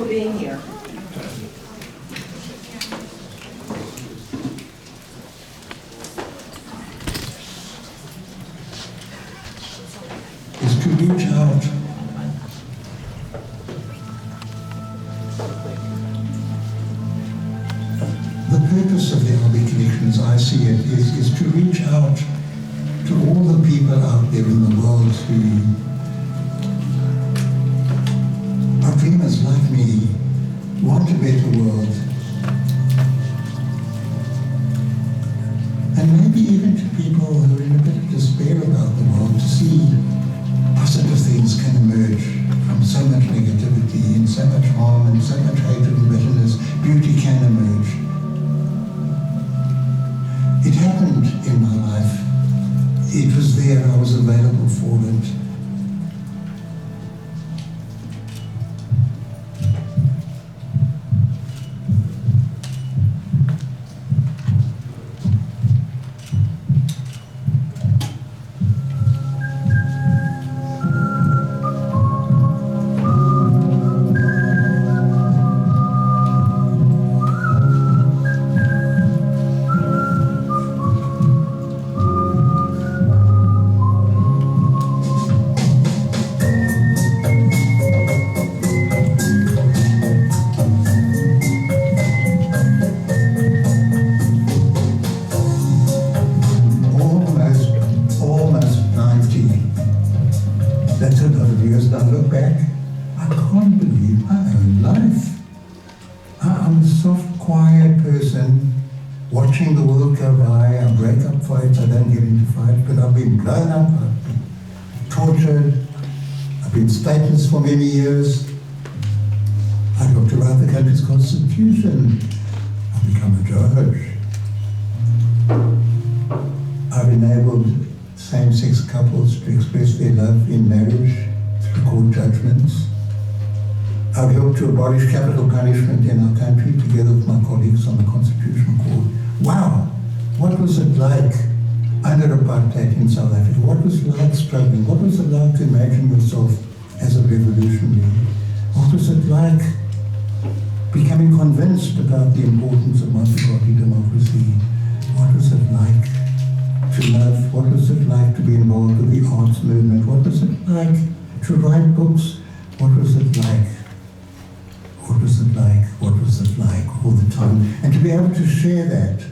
being here. Is to reach out the purpose of the Albie Collection, as I see it, is to reach out to all the people out there in the world who are dreamers like me, want a better world, and maybe even to people who are in a bit of despair about the world, to see positive things can emerge from so much negativity and so much harm and so much hatred and bitterness. Beauty can emerge. It happened in my life. It was there, I was available for it. That's a lot of years. Now look back, I can't believe my own life. I'm a soft, quiet person, watching the world go by. I break up fights, I don't get into fights, but I've been blown up, I've been tortured, I've been stateless for many years. I got to write the country's constitution. I've become a judge. I've enabled same-sex couples to express their love in marriage through court judgments. I've helped to abolish capital punishment in our country together with my colleagues on the Constitutional Court. Wow! What was it like under apartheid in South Africa? What was it like struggling? What was it like to imagine yourself as a revolutionary? What was it like becoming convinced about the importance of multi-party democracy? What was it like to love? What was it like to be involved with the arts movement? What was it like to write books? What was it like? What was it like? What was it like all the time? And to be able to share that,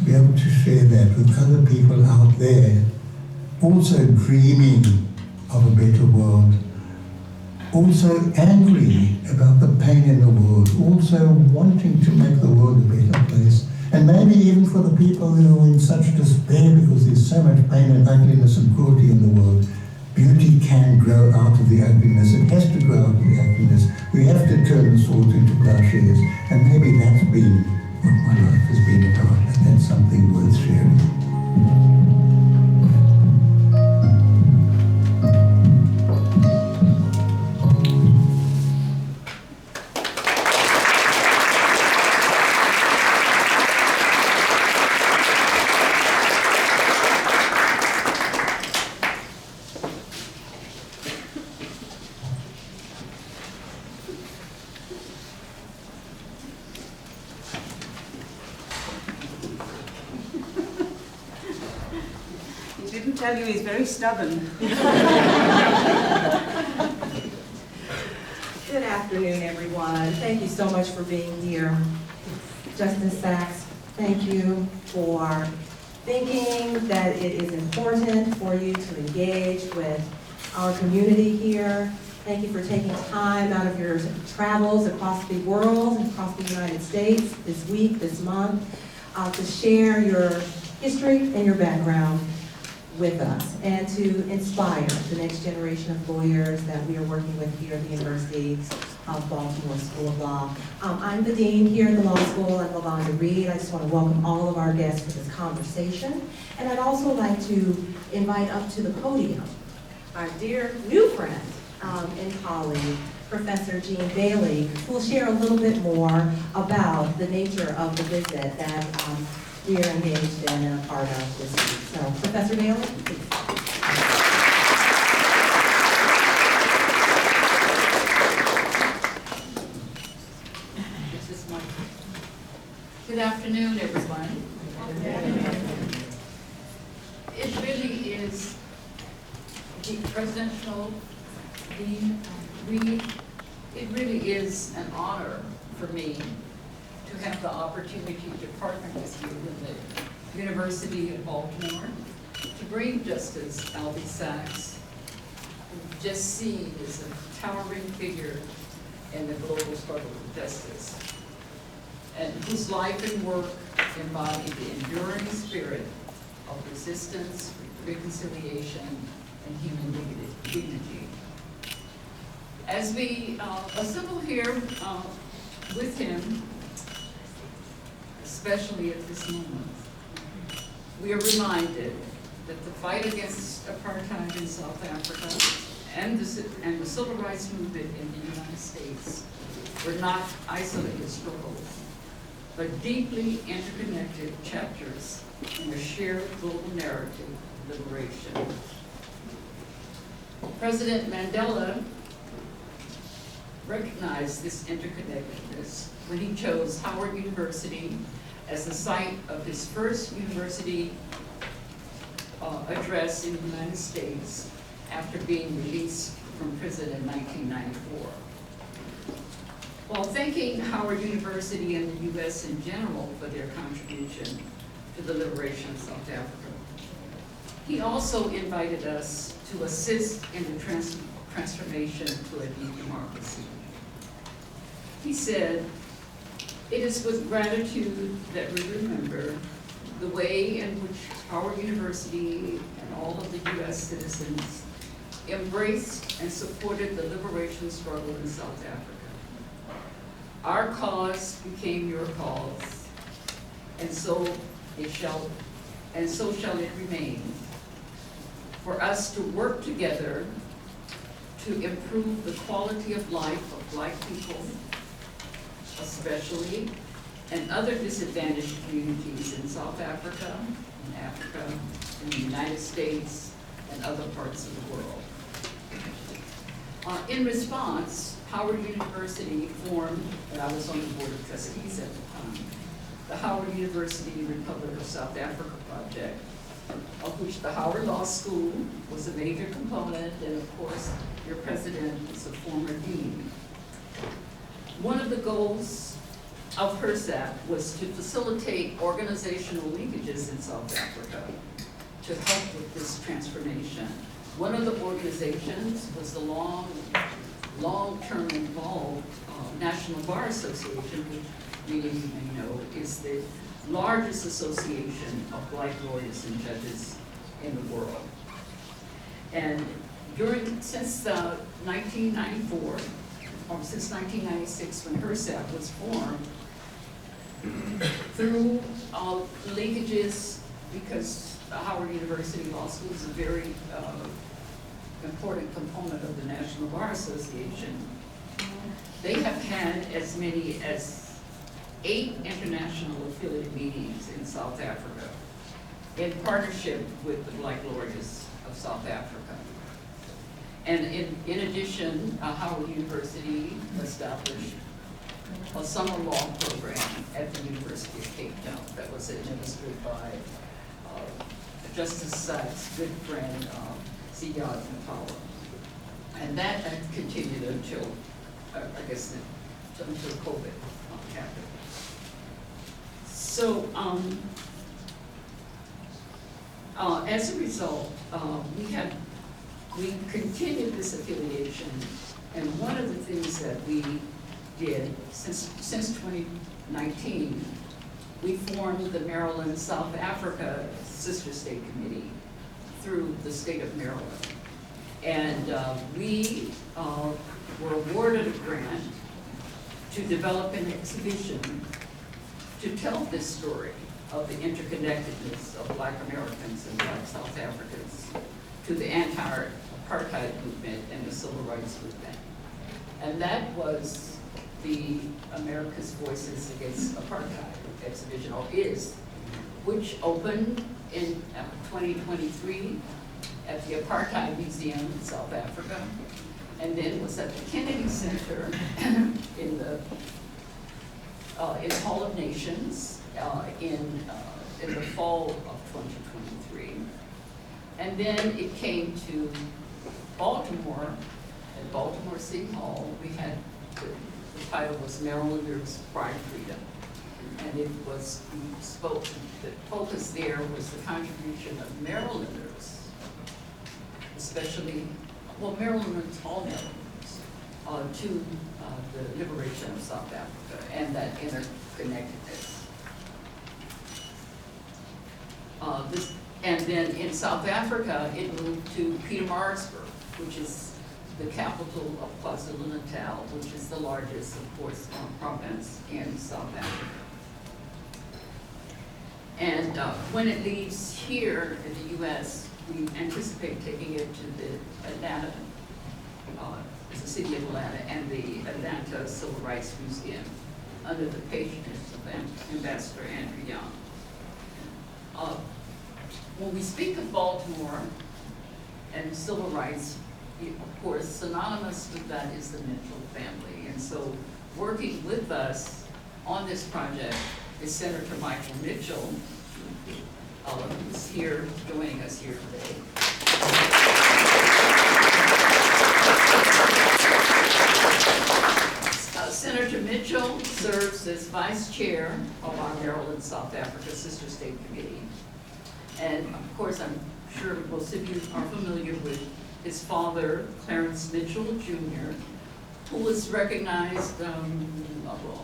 with other people out there, also dreaming of a better world, also angry about the pain in the world, also wanting to make the world a better place. And maybe even for the people who are in such despair because there's so much pain and ugliness and cruelty in the world, beauty can grow out of the ugliness. It has to grow out of the ugliness. We have to turn the swords into plowshares. And maybe that's been what my life has been about. And that's something worth sharing. Didn't tell you he's very stubborn. Good afternoon, everyone. Thank you so much for being here. Justice Sachs, thank you for thinking that it is important for you to engage with our community here. Thank you for taking time out of your travels across the world, across the United States, this week, this month, to share your history and your background with us and to inspire the next generation of lawyers that we are working with here at the University of Baltimore School of Law. I'm the dean here at the law school. I'm LaVonda Reed. I just want to welcome all of our guests to this conversation. And I'd also like to invite up to the podium our dear new friend and colleague, Professor Jean Bailey, who will share a little bit more about the nature of the visit that we are engaged in and a part of this week. So, Professor Bailey, please. Good afternoon, everyone. It really is the presidential dean Reed. It really is an honor for me to have the opportunity to partner with you in the University of Baltimore to bring Justice Albie Sachs, who just seen as a towering figure in the global struggle for justice, and whose life and work embody the enduring spirit of resistance, reconciliation, and human dignity. As we assemble here with him, especially at this moment, we are reminded that the fight against apartheid in South Africa and the civil rights movement in the United States were not isolated struggles, but deeply interconnected chapters in a shared global narrative of liberation. President Mandela recognized this interconnectedness when he chose Howard University as the site of his first university address in the United States after being released from prison in 1994. While thanking Howard University and the U.S. in general for their contribution to the liberation of South Africa, he also invited us to assist in the transformation to a deep democracy. He said, "It is with gratitude that we remember the way in which Howard University and all of the U.S. citizens embraced and supported the liberation struggle in South Africa. Our cause became your cause, and so shall it remain, for us to work together to improve the quality of life of Black people, especially, and other disadvantaged communities in South Africa, in the United States, and other parts of the world." In response, Howard University formed, and I was on the board of trustees at the time, the Howard University Republic of South Africa project, of which the Howard Law School was a major component, and of course, your president is a former dean. One of the goals of HRSAP was to facilitate organizational linkages in South Africa to help with this transformation. One of the organizations was the long-term involved National Bar Association, which many of you may know is the largest association of Black lawyers and judges in the world. And since 1994, or since 1996, when HRSAP was formed, through linkages, because Howard University Law School is a very important component of the National Bar Association, they have had as many as 8 international affiliate meetings in South Africa in partnership with the Black lawyers of South Africa. And in addition, Howard University established a summer law program at the University of Cape Town that was administered by Justice Sachs' good friend, Ziyad Matala. And that continued until, I guess, until COVID happened. So, as a result, we continued this affiliation, and one of the things that we did since 2019, we formed the Maryland South Africa Sister State Committee through the state of Maryland. And we were awarded a grant to develop an exhibition to tell this story of the interconnectedness of Black Americans and Black South Africans to the anti-apartheid movement and the civil rights movement. And that was the America's Voices Against Apartheid exhibition, or is, which opened in 2023 at the Apartheid Museum in South Africa, and then was at the Kennedy Center in the Hall of Nations, in the fall of 2023. And then it came to Baltimore, at Baltimore City Hall. We had, the title was Marylanders Pride Freedom. And it was, the focus there was the contribution of Marylanders, especially, well, Marylanders, all Marylanders, to the liberation of South Africa and that interconnectedness. And then in South Africa, it moved to Pietermaritzburg, which is the capital of KwaZulu-Natal, which is the largest, of course, province in South Africa. And when it leaves here in the U.S., we anticipate taking it to the Atlanta, the city of Atlanta, and the Atlanta Civil Rights Museum under the patronage of Ambassador Andrew Young. When we speak of Baltimore and civil rights, of course, synonymous with that is the Mitchell family. And so working with us on this project is Senator Michael Mitchell, who's here, joining us here today. Senator Mitchell serves as vice chair of our Maryland South Africa Sister State Committee. And of course, I'm sure most of you are familiar with his father, Clarence Mitchell Jr., who was recognized,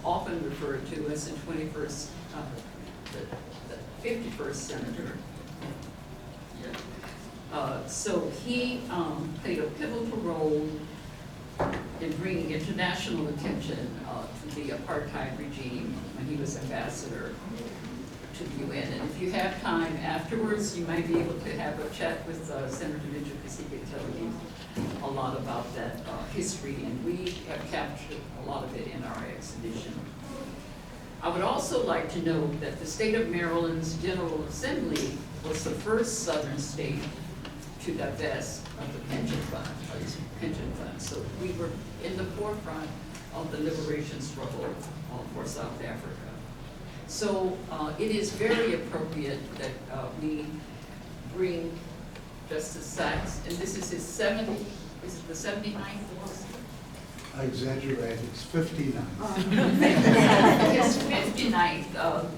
often referred to as the 21st, the 51st senator. So he played a pivotal role in bringing international attention to the apartheid regime when he was ambassador to the UN. And if you have time afterwards, you might be able to have a chat with Senator Mitchell, because he could tell you a lot about that history, and we have captured a lot of it in our exhibition. I would also like to note that the state of Maryland's General Assembly was the first southern state to divest of the pension fund, So we were in the forefront of the liberation struggle for South Africa. So it is very appropriate that we bring Justice Sachs, and this is his 79th lawsuit? I exaggerate, it's 59. His 59th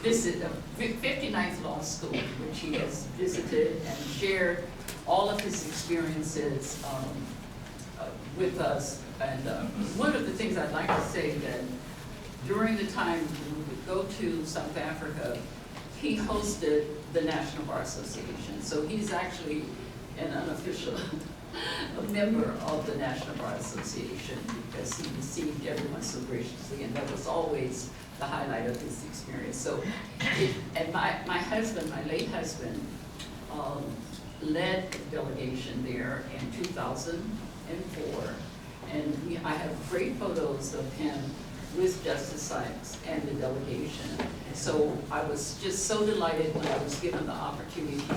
visit, 59th law school, which he has visited and shared all of his experiences with us. And one of the things I'd like to say that during the time we would go to South Africa, he hosted the National Bar Association. So he's actually an unofficial member of the National Bar Association, because he received everyone so graciously, and that was always the highlight of his experience. So, and my husband, my late husband, led the delegation there in 2004, and I have great photos of him with Justice Sachs and the delegation. So I was just so delighted when I was given the opportunity to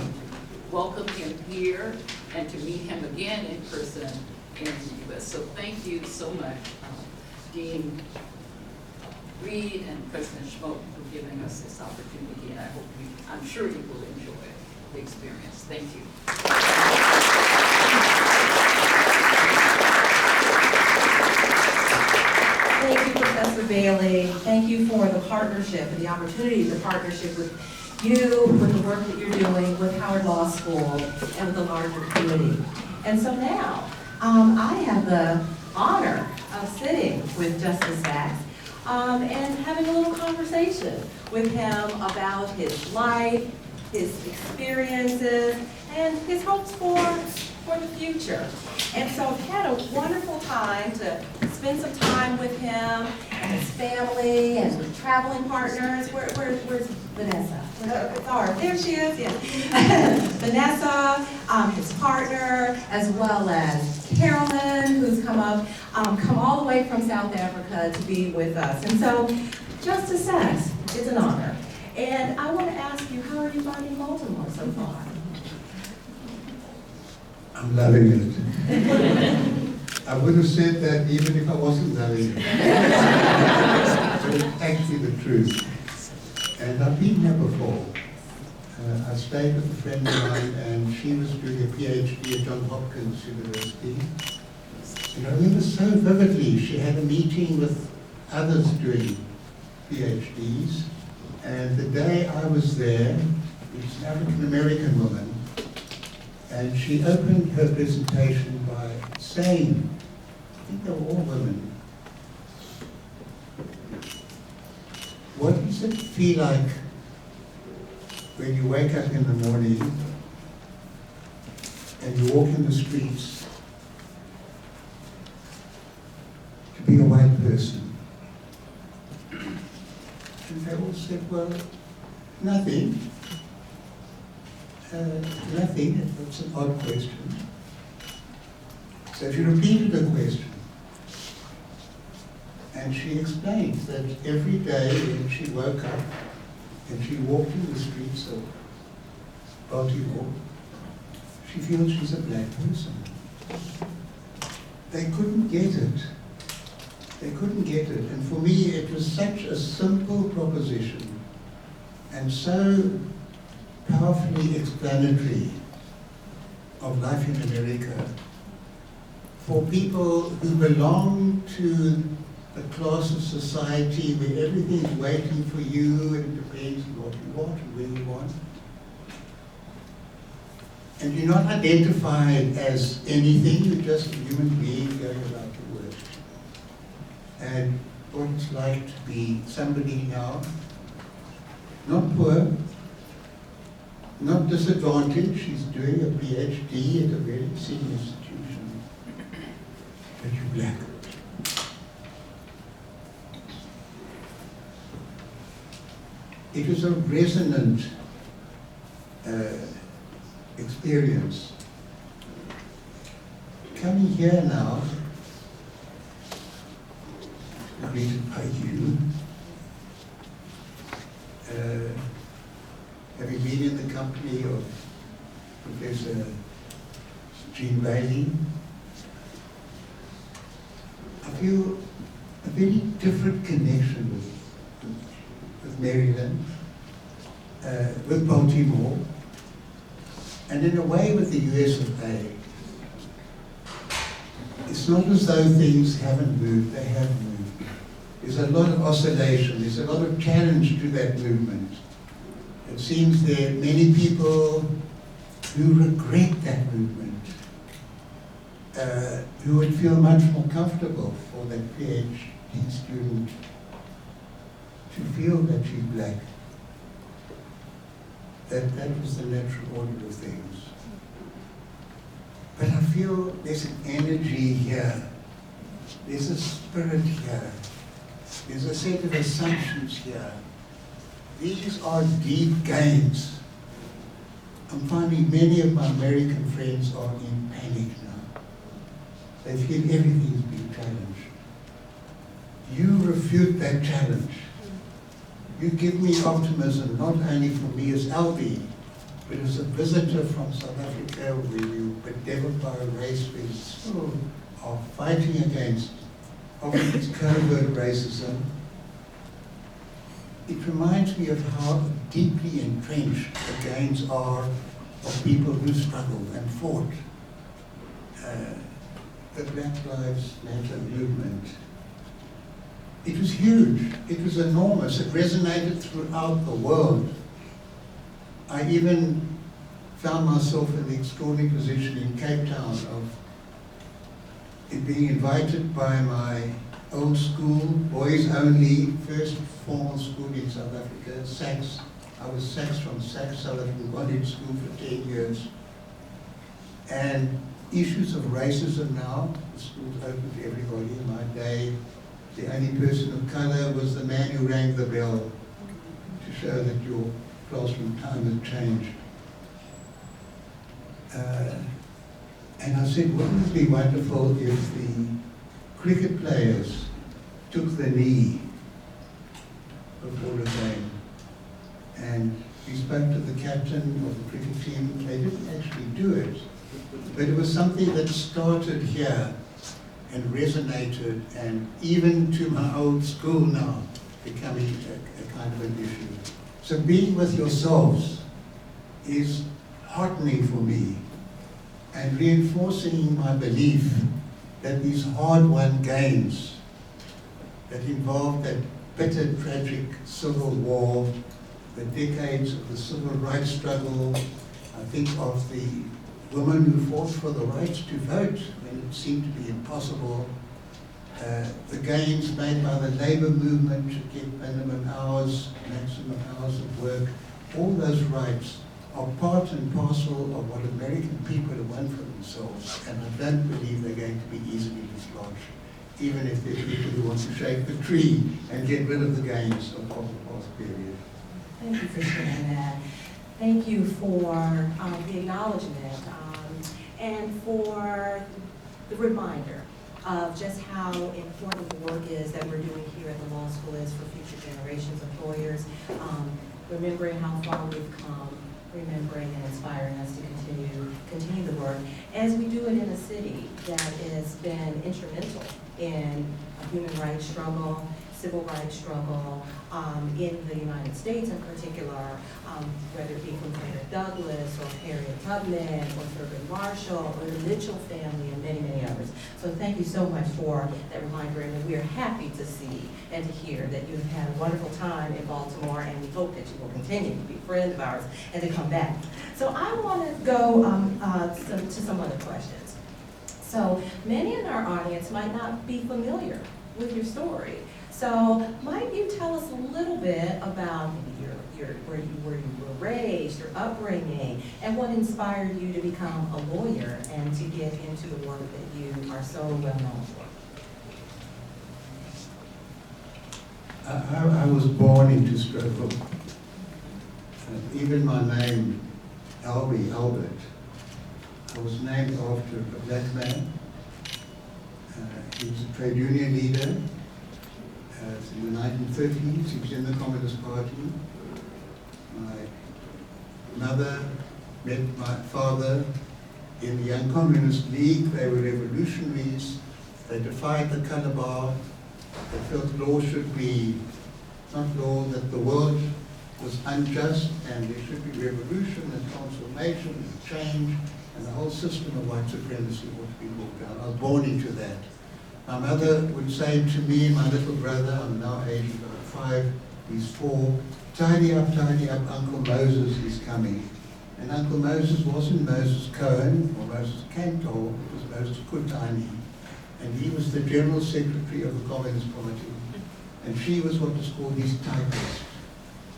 welcome him here and to meet him again in person in the U.S. So thank you so much, Dean Reed and President Schmoke, for giving us this opportunity, and I'm sure you will enjoy the experience. Thank you. Thank you, Professor Bailey. Thank you for the partnership and the opportunity, the partnership with you, with the work that you're doing with Howard Law School and with the larger community. And so now, I have the honor of sitting with Justice Sachs and having a little conversation with him about his life, his experiences, and his hopes for the future. And so I've had a wonderful time to spend some time with him and his family and his traveling partners. Where's Vanessa? There she is, yes. Vanessa, his partner, as well as Carolyn, who's come all the way from South Africa to be with us. And so, Justice Sachs, it's an honor. And I want to ask you, how are you finding Baltimore so far? I'm loving it. I would have said that even if I wasn't loving it. But it's actually the truth. And I've been here before. I stayed with a friend of mine, and she was doing a PhD at Johns Hopkins University. And I remember so vividly, she had a meeting with others doing PhDs, and the day I was there, it was an African-American woman, and she opened her presentation by saying, I think they were all women, what does it feel like when you wake up in the morning and you walk in the streets to be a white person? And they all said, well, nothing. Nothing. It's an odd question. So she repeated the question. And she explained that every day when she woke up and she walked in the streets of Baltimore, she feels she's a black person. They couldn't get it. They couldn't get it. And for me, it was such a simple proposition and so powerfully explanatory of life in America for people who belong to a class of society where everything is waiting for you and it depends on what you want and where you want. And you're not identified as anything, you're just a human being going about your work. And what it's like to be somebody now, not poor, not disadvantaged, she's doing a PhD at a very senior institution, but you're black. It was a resonant experience. Coming here now, greeted by you, having been in the company of Professor Jean Bailey, I feel a very different connection with Maryland, with Baltimore, and in a way with the US of A. It's not as though things haven't moved, they have moved. There's a lot of oscillation, there's a lot of challenge to that movement. It seems there are many people who regret that movement, who would feel much more comfortable for that PhD student to feel that she's black, that was the natural order of things. But I feel there's an energy here, there's a spirit here, there's a set of assumptions here. These are deep gains. I'm finding many of my American friends are in panic now. They feel everything is being challenged. You refute that challenge. You give me optimism, not only for me as Albie, but as a visitor from South Africa, where you were bedeviled by a race where you still are fighting against often its covert racism. It reminds me of how deeply entrenched the gains are of people who struggled and fought. The Black Lives Matter movement. It was huge, it was enormous, it resonated throughout the world. I even found myself in the extraordinary position in Cape Town of being invited by my old school, boys only, first formal school in South Africa, Sachs. I was Sachs from Sachs, South African college school for 10 years. And issues of racism now, the school's open to everybody. In my day, the only person of color was the man who rang the bell to show that your classroom time had changed. And I said, wouldn't it be wonderful if the cricket players took the knee before the game? And we spoke to the captain of the cricket team. They didn't actually do it, but it was something that started here and resonated, and even to my old school now, becoming a kind of an issue. So being with yourselves is heartening for me and reinforcing my belief that these hard-won gains that involve that bitter, tragic civil war, the decades of the civil rights struggle, I think of the women who fought for the rights to vote when it seemed to be impossible, the gains made by the labor movement to get minimum hours, maximum hours of work, all those rights are part and parcel of what American people have won for themselves, and I don't believe they're going to be easily dislodged, even if there are people who want to shake the tree and get rid of the gains of the past period. Thank you for sharing that. Thank you for the acknowledgement and for the reminder of just how important the work is that we're doing here at the law school is for future generations of lawyers, remembering how far we've come, remembering and inspiring us to continue the work as we do it in a city that has been instrumental in a human rights struggle, civil rights struggle in the United States in particular, whether it be from Frederick Douglass or Harriet Tubman or Thurgood Marshall or the Mitchell family and many, many others. So thank you so much for that reminder, and we are happy to see and to hear that you've had a wonderful time in Baltimore, and we hope that you will continue to be a friend of ours and to come back. So I want to go to some other questions. So many in our audience might not be familiar with your story. So might you tell us a little bit about where you were raised, your upbringing, and what inspired you to become a lawyer and to get into the work that you are so well known for? I was born into struggle. Even my name, Albie, Albert, I was named after a black man. He was a trade union leader. In the 1930s, he was in the Communist Party. My mother met my father in the Young Communist League. They were revolutionaries. They defied the color bar. They felt law should be, not law, that the world was unjust and there should be revolution and transformation and change, and the whole system of white supremacy ought to be brought down. I was born into that. My mother would say to me and my little brother, I'm now aged about 5, he's 4, tidy up, Uncle Moses is coming. And Uncle Moses wasn't Moses Cohen or Moses Cantor, it was Moses Kutani. And he was the General Secretary of the Communist Party. And she was what was called his typist.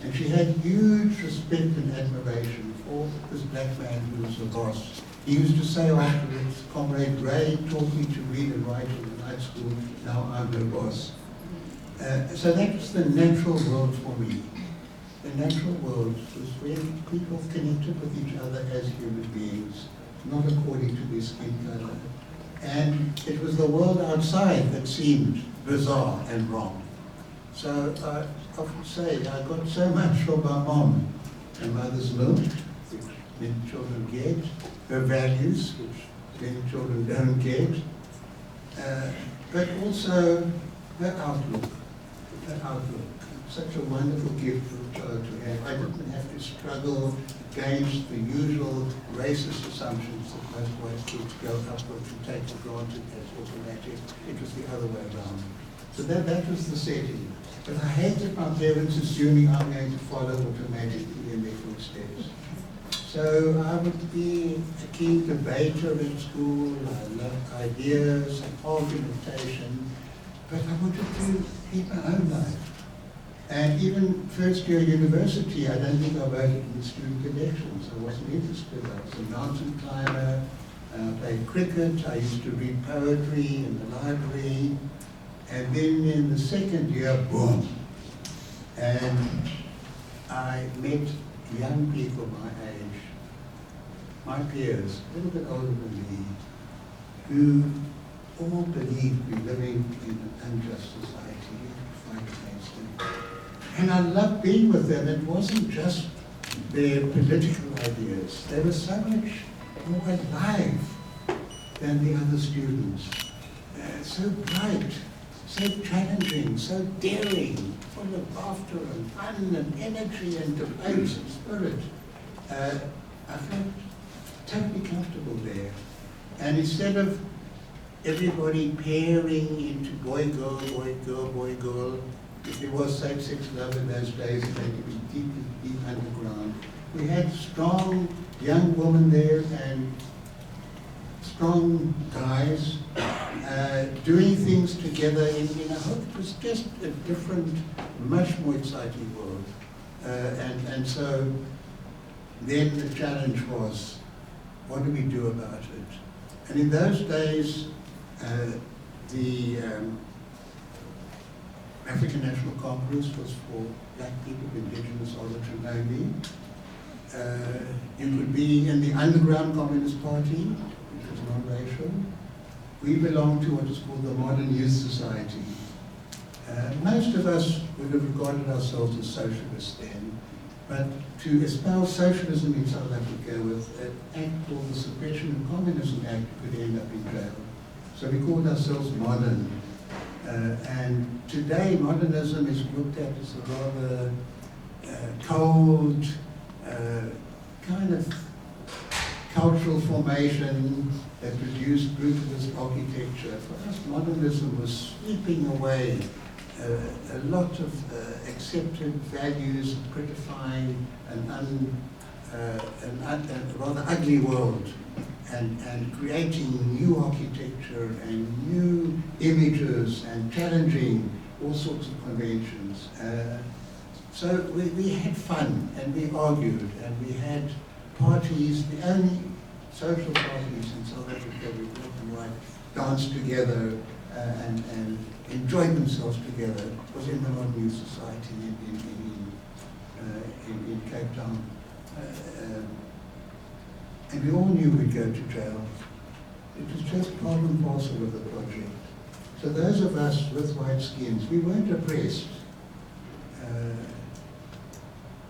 And she had huge respect and admiration for this black man who was the boss. He used to say afterwards, Comrade Ray taught me to read and write in the night school, now I'm the boss. So that was the natural world for me. The natural world was where people connected with each other as human beings, not according to their skin color. And it was the world outside that seemed bizarre and wrong. So I often say I got so much from my mom and mother's milk, which many children get, her values, which many children don't get, but also her outlook. Such a wonderful gift for a child to have. I didn't have to struggle against the usual racist assumptions that most white kids grow up with and take for granted as automatic. It was the other way around. So that was the setting. But I hated my parents assuming I'm going to follow automatically in their footsteps. So I would be a keen debater in school. I loved ideas and argumentation, but I wanted to keep my own life. And even first year university, I don't think I voted in the student elections. I wasn't interested. I was a mountain climber. I played cricket. I used to read poetry in the library. And then in the second year, boom. And I met young people my age, my peers, a little bit older than me, who all believed we were living in an unjust society and fight against it. And I loved being with them. It wasn't just their political ideas. They were so much more alive than the other students. So bright, so challenging, so daring, full of laughter and fun and energy and debate and spirit. I felt totally comfortable there. And instead of everybody pairing into boy, girl, boy, girl, boy, girl, if there was same-sex love in those days, it had to be deep, deep underground. We had strong young women there and strong guys doing things together in I hope it was just a different, much more exciting world. And so then the challenge was, what do we do about it? And in those days, the African National Congress was for black people of indigenous origin only. You could be in the underground Communist Party, which was non-racial. We belonged to what is called the Modern Youth Society. Most of us would have regarded ourselves as socialists then, but to espouse socialism in South Africa with an act called the Suppression of Communism Act could end up in jail. So we called ourselves modern. And today, modernism is looked at as a rather cold, kind of cultural formation that produced brutalist architecture. For us, modernism was sweeping away a lot of accepted values, prettifying an rather ugly world, and creating new architecture and new images and challenging all sorts of conventions. So we had fun and we argued and we had parties, the only social parties in South Africa with black and white danced together and enjoyed themselves together was in the Modern Youth Society in Cape Town. And we all knew we'd go to jail. It was just part and parcel of the project. So those of us with white skins, we weren't oppressed.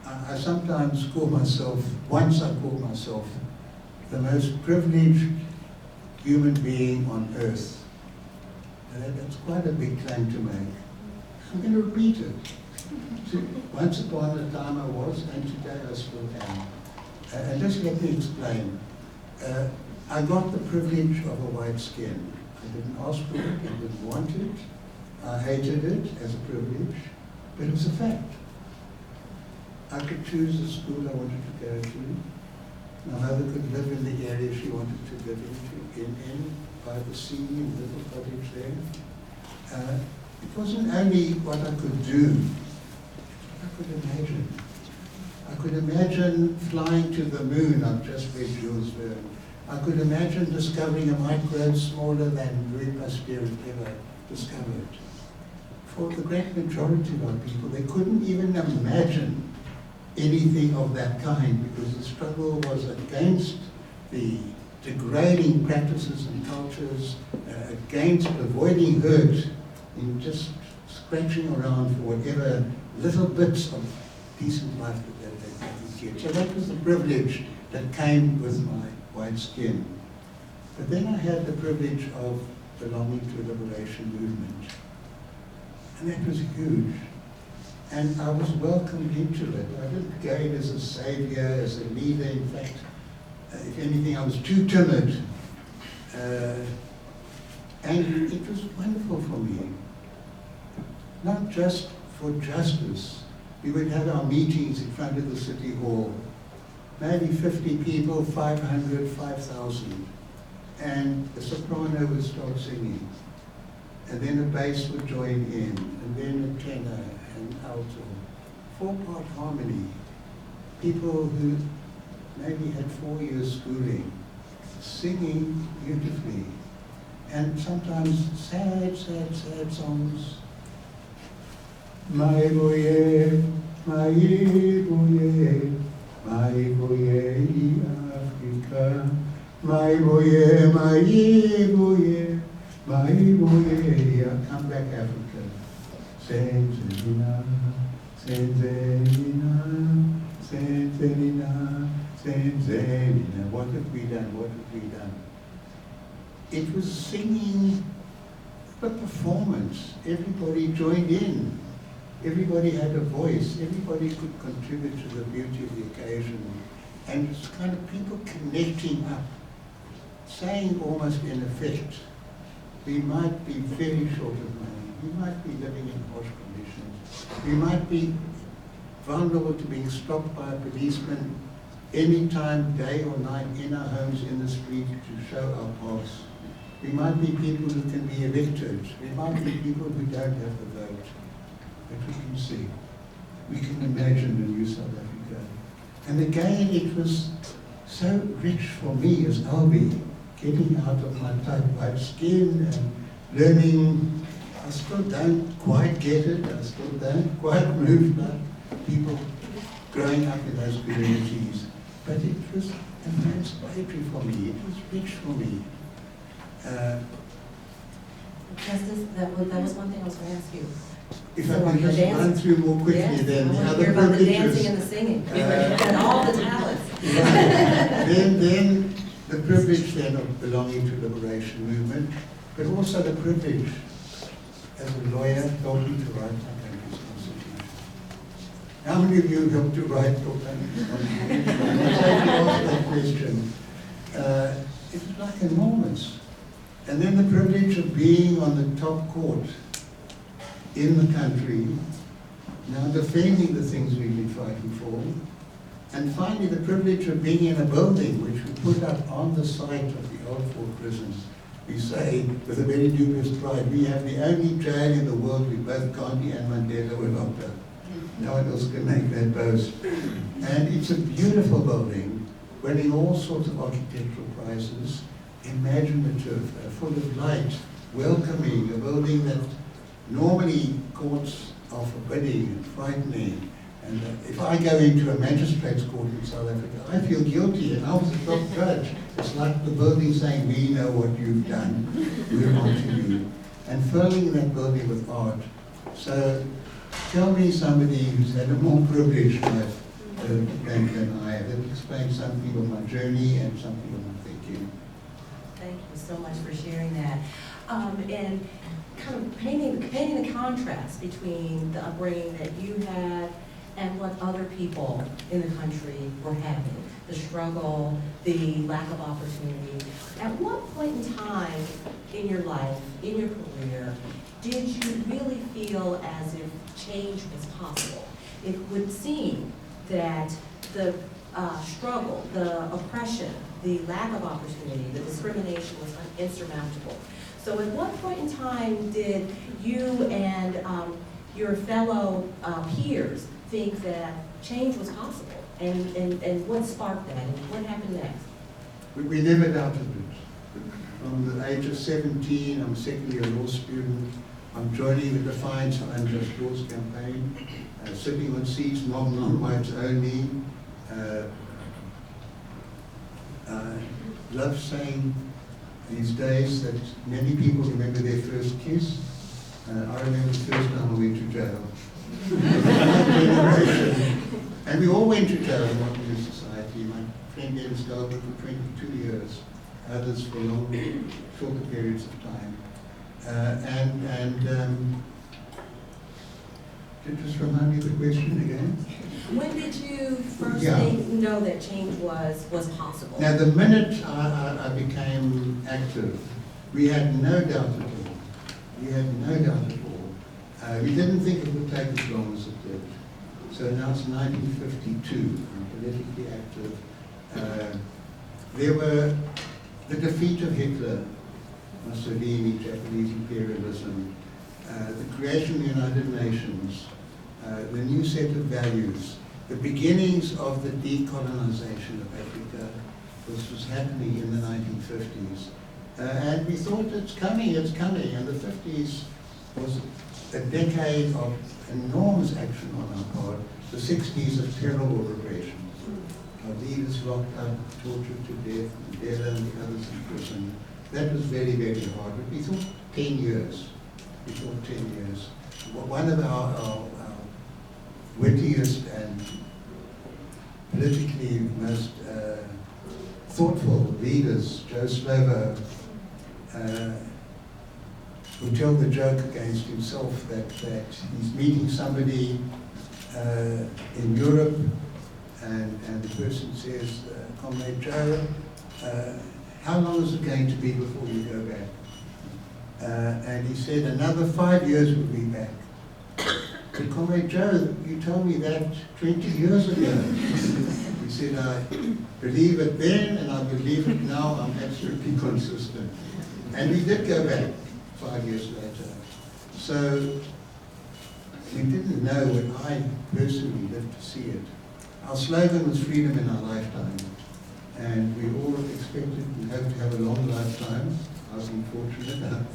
I sometimes call myself, once I called myself, the most privileged human being on earth. That's quite a big claim to make. I'm going to repeat it. So, once upon a time I was, and today I still am. And just let me explain. I got the privilege of a white skin. I didn't ask for it, I didn't want it. I hated it as a privilege, but it was a fact. I could choose the school I wanted to go to. My mother could live in the area she wanted to live in by the sea, in the little cottage there. It wasn't only what I could do, I could imagine. I could imagine flying to the moon. I've just read Jules Verne. I could imagine discovering a microbe smaller than Louis Pasteur had ever discovered. For the great majority of our people, they couldn't even imagine anything of that kind because the struggle was against the degrading practices and cultures, against avoiding hurt in just scratching around for whatever little bits of decent life that they could get. So that was the privilege that came with my white skin. But then I had the privilege of belonging to a liberation movement. And that was huge. And I was welcomed into it. I didn't go in as a savior, as a leader. In fact, if anything, I was too timid. And it was wonderful for me. Not just for justice. We would have our meetings in front of the city hall. Maybe 50 people, 500, 5,000. And the soprano would start singing. And then a bass would join in. And then a tenor. And alto, 4-part harmony. People who maybe had 4 years schooling, singing beautifully, and sometimes sad, sad, sad songs. My boye, my boye, my boye, Africa. My boye, my boye, my boye, come back Africa. Senselina, Senselina, Senselina, Senselina. What have we done? What have we done? It was singing the performance. Everybody joined in. Everybody had a voice. Everybody could contribute to the beauty of the occasion. And it's kind of people connecting up, saying almost in effect, we might be very short of money. We might be living in harsh conditions. We might be vulnerable to being stopped by a policeman any time, day or night, in our homes, in the street, to show our paths. We might be people who can be evicted. We might be people who don't have the vote. But we can see. We can imagine a new South Africa. And again, it was so rich for me as Albie, getting out of my tight white skin and learning. I still don't quite get it. I still don't quite move like people growing up in those communities. But it was emancipatory for me. It was rich for me. Justice, that was one thing I was going to ask you. If So I on can the just dance- run through more quickly, Yes, then I the want to other hear about the dancing privileges. and the singing. And all the talents. Then the privilege then of belonging to the liberation movement, but also the privilege as a lawyer helping to write our country's constitution. How many of you helped to write your country's constitution? I asked that question. It was like enormous. And then the privilege of being on the top court in the country, now defending the things we've been fighting for. And finally, the privilege of being in a building which we put up on the site of the old Fort Prison. We say, with a very dubious pride, we have the only jail in the world where both Gandhi and Mandela were locked up. No one else can make that boast. And it's a beautiful building, winning all sorts of architectural prizes, imaginative, full of light, welcoming, a building that normally courts are forbidding and frightening. And if I go into a magistrate's court in South Africa, I feel guilty, and I was a top judge. It's like the building saying, we know what you've done, we're on to you. And filling that building with art. So tell me somebody who's had a more privileged life than I have. That explains something of my journey and something of my thinking. Thank you so much for sharing that. And kind of painting the contrast between the upbringing that you had and what other people in the country were having, the struggle, the lack of opportunity. At what point in time in your life, in your career, did you really feel as if change was possible? It would seem that the struggle, the oppression, the lack of opportunity, the discrimination was insurmountable. So at what point in time did you and your fellow peers think that change was possible? And what sparked that? And what happened next? We never doubted it. From the age of 17, I'm a second year law student. I'm joining the Defiance of Unjust Laws campaign, sitting on seats, non-whites only. Love saying these days that many people remember their first kiss. I remember the first time I went to jail. And we all went to jail in modern society. My friend Dennis Goldberg for 22 years, others for shorter periods of time. Just remind me of the question again. When did you first know that change was possible? Now, the minute I became active, we had no doubt at all. We had no doubt at all. We didn't think it would take as long as it did. So now it's 1952. I'm politically active. There were the defeat of Hitler, Mussolini, Japanese imperialism, the creation of the United Nations, the new set of values, the beginnings of the decolonization of Africa. This was happening in the 1950s. And we thought it's coming. And the 50s was a decade of enormous action on our part. The 60s of terrible repression. Our leaders locked up, tortured to death, Mandela and the others in prison. That was very, very hard. But we thought 10 years. We thought 10 years. One of our wittiest and politically most thoughtful leaders, Joe Slovo, will tell the joke against himself that he's meeting somebody in Europe, and the person says, Comrade Joe, how long is it going to be before you go back? And he said, another 5 years we'll be back. But Comrade Joe, you told me that 20 years ago. He said, I believe it then and I believe it now. I'm absolutely consistent. And we did go back 5 years later. So we didn't know what I personally lived to see it. Our slogan was freedom in our lifetime. And we all expected and hoped to have a long lifetime. I was unfortunate, I had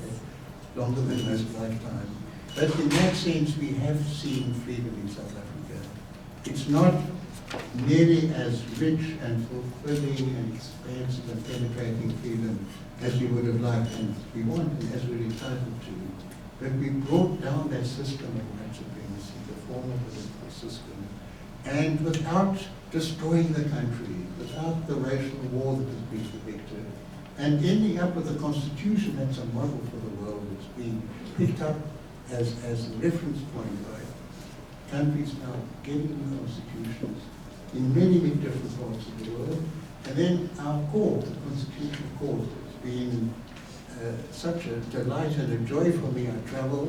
longer than most lifetime. But in that sense, we have seen freedom in South Africa. It's not nearly as rich and fulfilling and expansive and penetrating freedom as we would have liked and we want and as we're entitled to. But we brought down that system of white supremacy, the former political system, and without destroying the country, without the racial war that has been predicted, and ending up with a constitution that's a model for the world. It's being picked up as a reference point by countries now getting constitutions in many, many different parts of the world. And then our court, the Constitutional Court, has been such a delight and a joy for me. I travel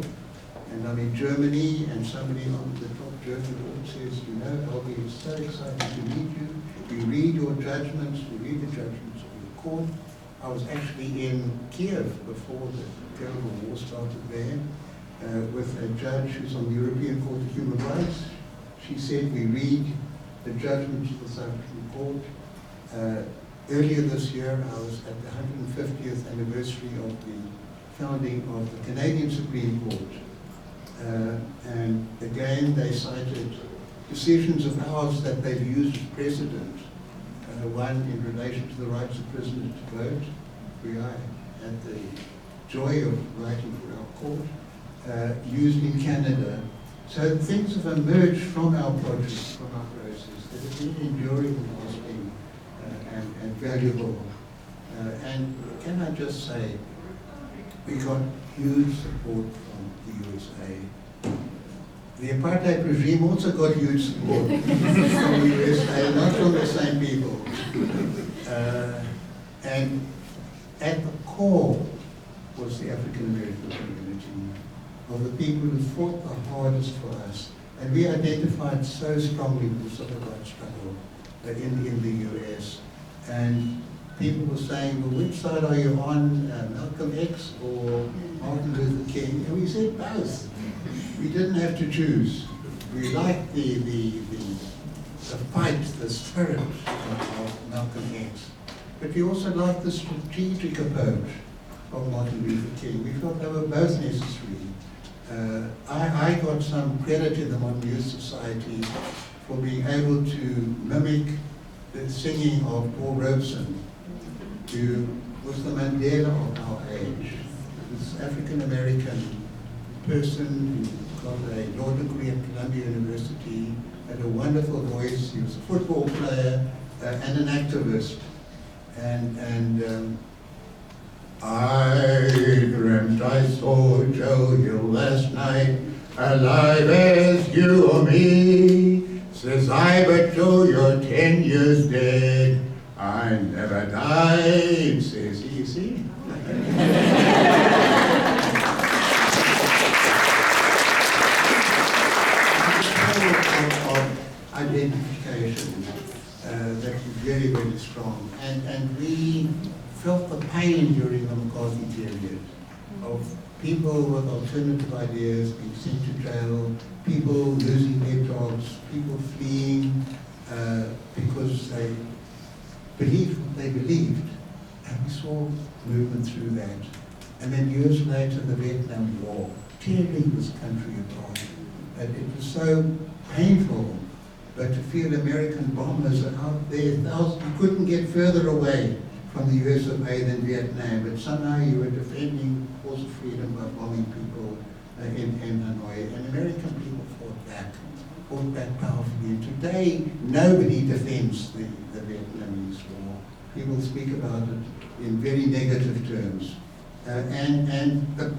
and I'm in Germany, and somebody on the top German court says, you know, Albie, it's so exciting to meet you. We read your judgments, we read the judgments of your court. I was actually in Kiev before the terrible war started there, with a judge who's on the European Court of Human Rights. She said, we read the judgments of the South African Court. Earlier this year, I was at the 150th anniversary of the founding of the Canadian Supreme Court. And again, they cited decisions of ours that they've used as precedent. One in relation to the rights of prisoners to vote. We are at the joy of writing for our court, used in Canada. So things have emerged from our project, from our process, that have been enduring and lasting and valuable. And can I just say, we got huge support from the USA. The apartheid regime also got huge support from the USA, not from the same people. And at the core was the African American community, of the people who fought the hardest for us. And we identified so strongly with the civil rights struggle in the US. And people were saying, well, which side are you on, Malcolm X or Martin Luther King? And we said both. We didn't have to choose. We liked the fight, the spirit of Malcolm X. But we also liked the strategic approach of Martin Luther King. We felt they were both necessary. I got some credit in the Modern Youth Society for being able to mimic the singing of Paul Robeson, who was the Mandela of our age. This African-American person who got a law degree at Columbia University, had a wonderful voice. He was a football player and an activist. And I dreamt I saw Joe Hill last night, alive as you or me. Says I, but Joe, you're 10 years dead. I never died, says he. You see? of identification that was very, very strong. And we felt the pain during the McCarthy period of people with alternative ideas being sent to jail, people losing their jobs, people fleeing because they believed what they believed. And we saw movement through that. And then years later, the Vietnam War, tearing this country apart. And it was so painful, but to feel American bombers are out there, you couldn't get further away from the US of A than Vietnam, but somehow you were defending the cause of freedom by bombing people in Hanoi, and American people fought back powerfully. And today, nobody defends the Vietnamese War. People speak about it in very negative terms. And the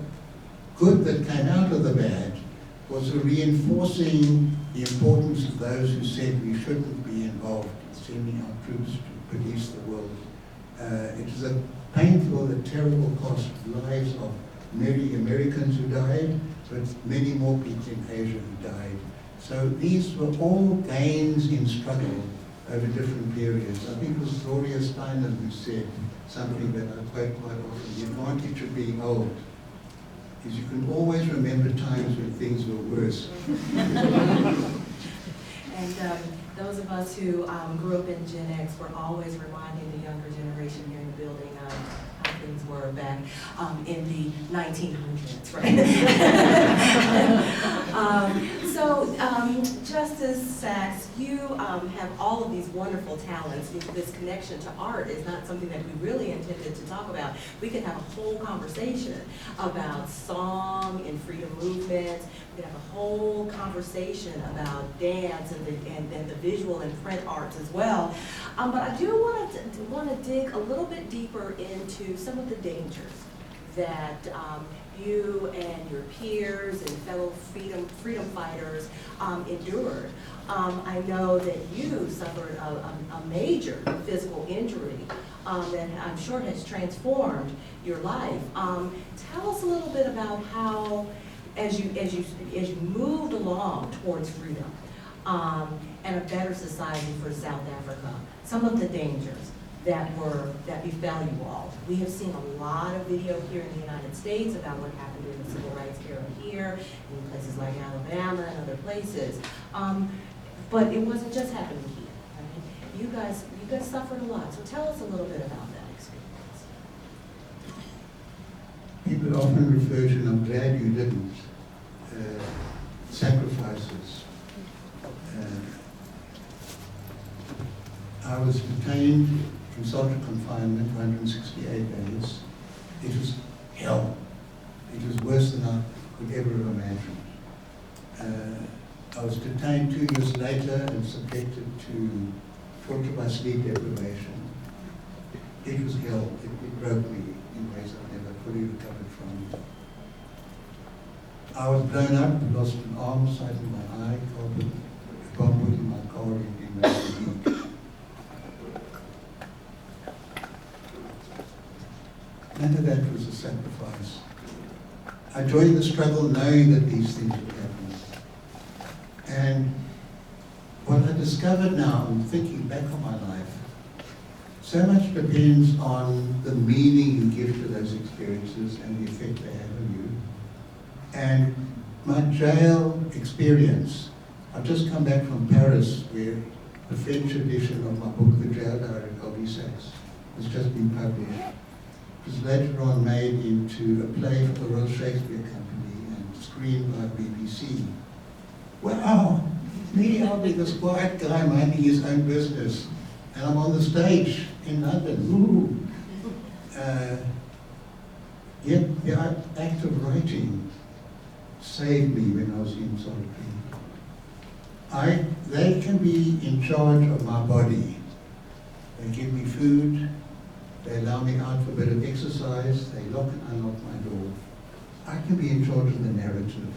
good that came out of the bad was the reinforcing the importance of those who said we shouldn't be involved in sending our troops to police the world. It is a painful and terrible cost of lives of many Americans who died, but many more people in Asia who died. So these were all gains in struggle over different periods. I think it was Gloria Steinem who said something that I quote quite often: the advantage of being old is you can always remember times when things were worse. And those of us who grew up in Gen X were always reminding the younger generation here in the building how things were back in the 1900s, right? Justice Sachs, you have all of these wonderful talents. This connection to art is not something that we really intended to talk about. We could have a whole conversation about song and freedom movement. We could have a whole conversation about dance and the visual and print arts as well. But I do want to dig a little bit deeper into some of the dangers that you and your peers and fellow freedom fighters endured. I know that you suffered a major physical injury that I'm sure has transformed your life. Tell us a little bit about how, as you moved along towards freedom and a better society for South Africa, some of the dangers that befell you all. We have seen a lot of video here in the United States about what happened during the civil rights era here, in places like Alabama and other places. But it wasn't just happening here. Right? You guys suffered a lot. So tell us a little bit about that experience. People often refer to, and I'm glad you didn't, sacrifices. I was detained in solitary confinement 168 days. It was hell. It was worse than I could ever have imagined. I was detained 2 years later and subjected to torture by sleep deprivation. It was hell. It broke me in ways I've never fully recovered from. I was blown up, lost an arm, sight in my eye, a bomb put in my car in Mozambique. None of that was a sacrifice. I joined the struggle knowing that these things would happen. And what I discovered now, I'm thinking back on my life, so much depends on the meaning you give to those experiences and the effect they have on you. And my jail experience, I've just come back from Paris where the French edition of my book, The Jail Diary of Albie Sachs, has just been published. It was later on made into a play for the Royal Shakespeare Company and screened by BBC. Wow, me, Albie, this quiet guy minding his own business, and I'm on the stage in London. Ooh. Yet the act of writing saved me when I was in solitary. They can be in charge of my body. They give me food. They allow me out for a bit of exercise. They lock and unlock my door. I can be in charge of the narrative.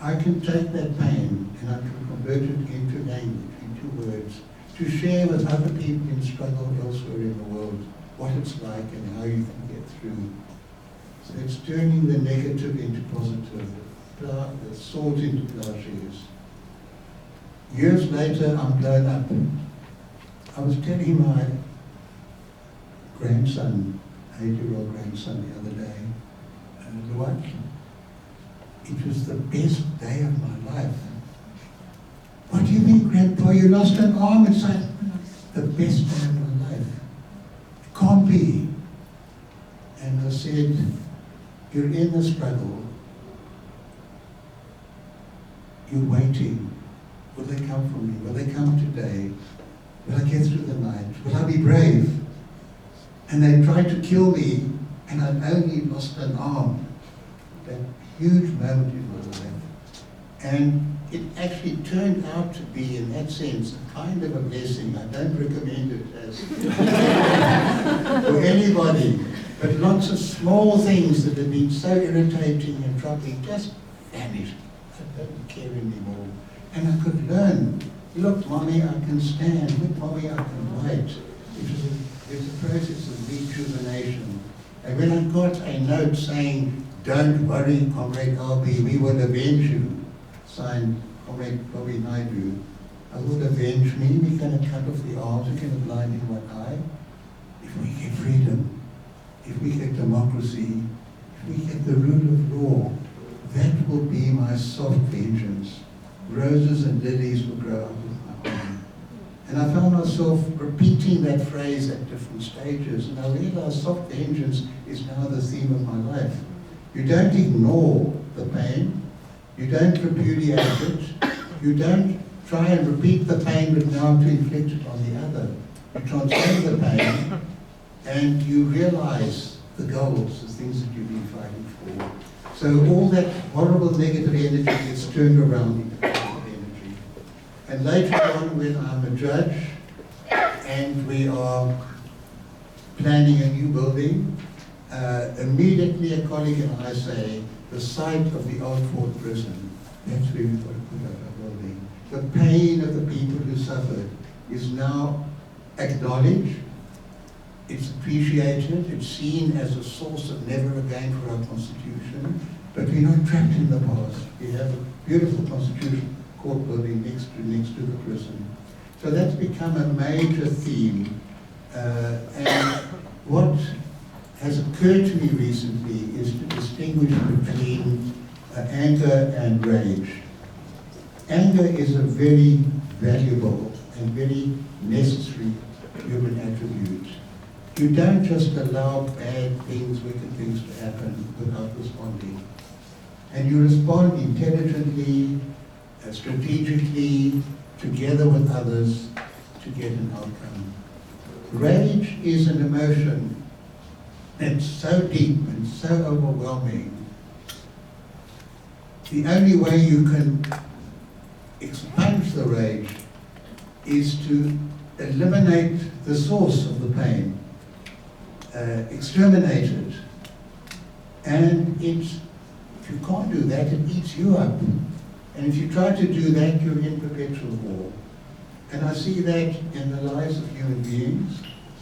I can take that pain and I can convert it into language, into words, to share with other people in struggle elsewhere in the world what it's like and how you can get through. So it's turning the negative into positive, the salt into plowshares. Years later, I'm blown up. I was telling my grandson, 8-year-old grandson, the other day, what? It was the best day of my life. What do you mean, Grandpa? You lost an arm? It's like the best day of my life. It can't be. And I said, you're in the struggle. You're waiting. Will they come for me? Will they come today? Will I get through the night? Will I be brave? And they tried to kill me, and I'd only lost an arm. That huge moment in my life. And it actually turned out to be, in that sense, a kind of a blessing. I don't recommend it as for anybody, but lots of small things that have been so irritating and troubling just vanished. I don't care anymore. And I could learn. Look, Mommy, I can stand. Look, Mommy, I can write. It was a process of rejuvenation. And when I got a note saying, "Don't worry, Comrade Albie, we will avenge you," signed Comrade Bobby Naidu, "I will avenge me. We're going to cut off the arms. We're going to blind in one eye. If we get freedom, if we get democracy, if we get the rule of law, that will be my soft vengeance. Roses and lilies will grow out of my arm." And I found myself repeating that phrase at different stages, and I realized soft vengeance is now the theme of my life. You don't ignore the pain, you don't repudiate it, you don't try and repeat the pain but now to inflict it on the other. You transcend the pain and you realize the goals, the things that you've been fighting for. So all that horrible negative energy gets turned around into positive energy. And later on, when I'm a judge and we are planning a new building, immediately a colleague and I say, the site of the old Fort Prison, that's where we've got to put up our building. The pain of the people who suffered is now acknowledged, it's appreciated, it's seen as a source of never again for our Constitution, but we're not trapped in the past. We have a beautiful Constitution court building next to the prison. So that's become a major theme. And what has occurred to me recently is to distinguish between anger and rage. Anger is a very valuable and very necessary human attribute. You don't just allow bad things, wicked things to happen without responding. And you respond intelligently, strategically, together with others to get an outcome. Rage is an emotion that's so deep and so overwhelming. The only way you can expunge the rage is to eliminate the source of the pain, exterminate it. And if you can't do that, it eats you up. And if you try to do that, you're in perpetual war. And I see that in the lives of human beings,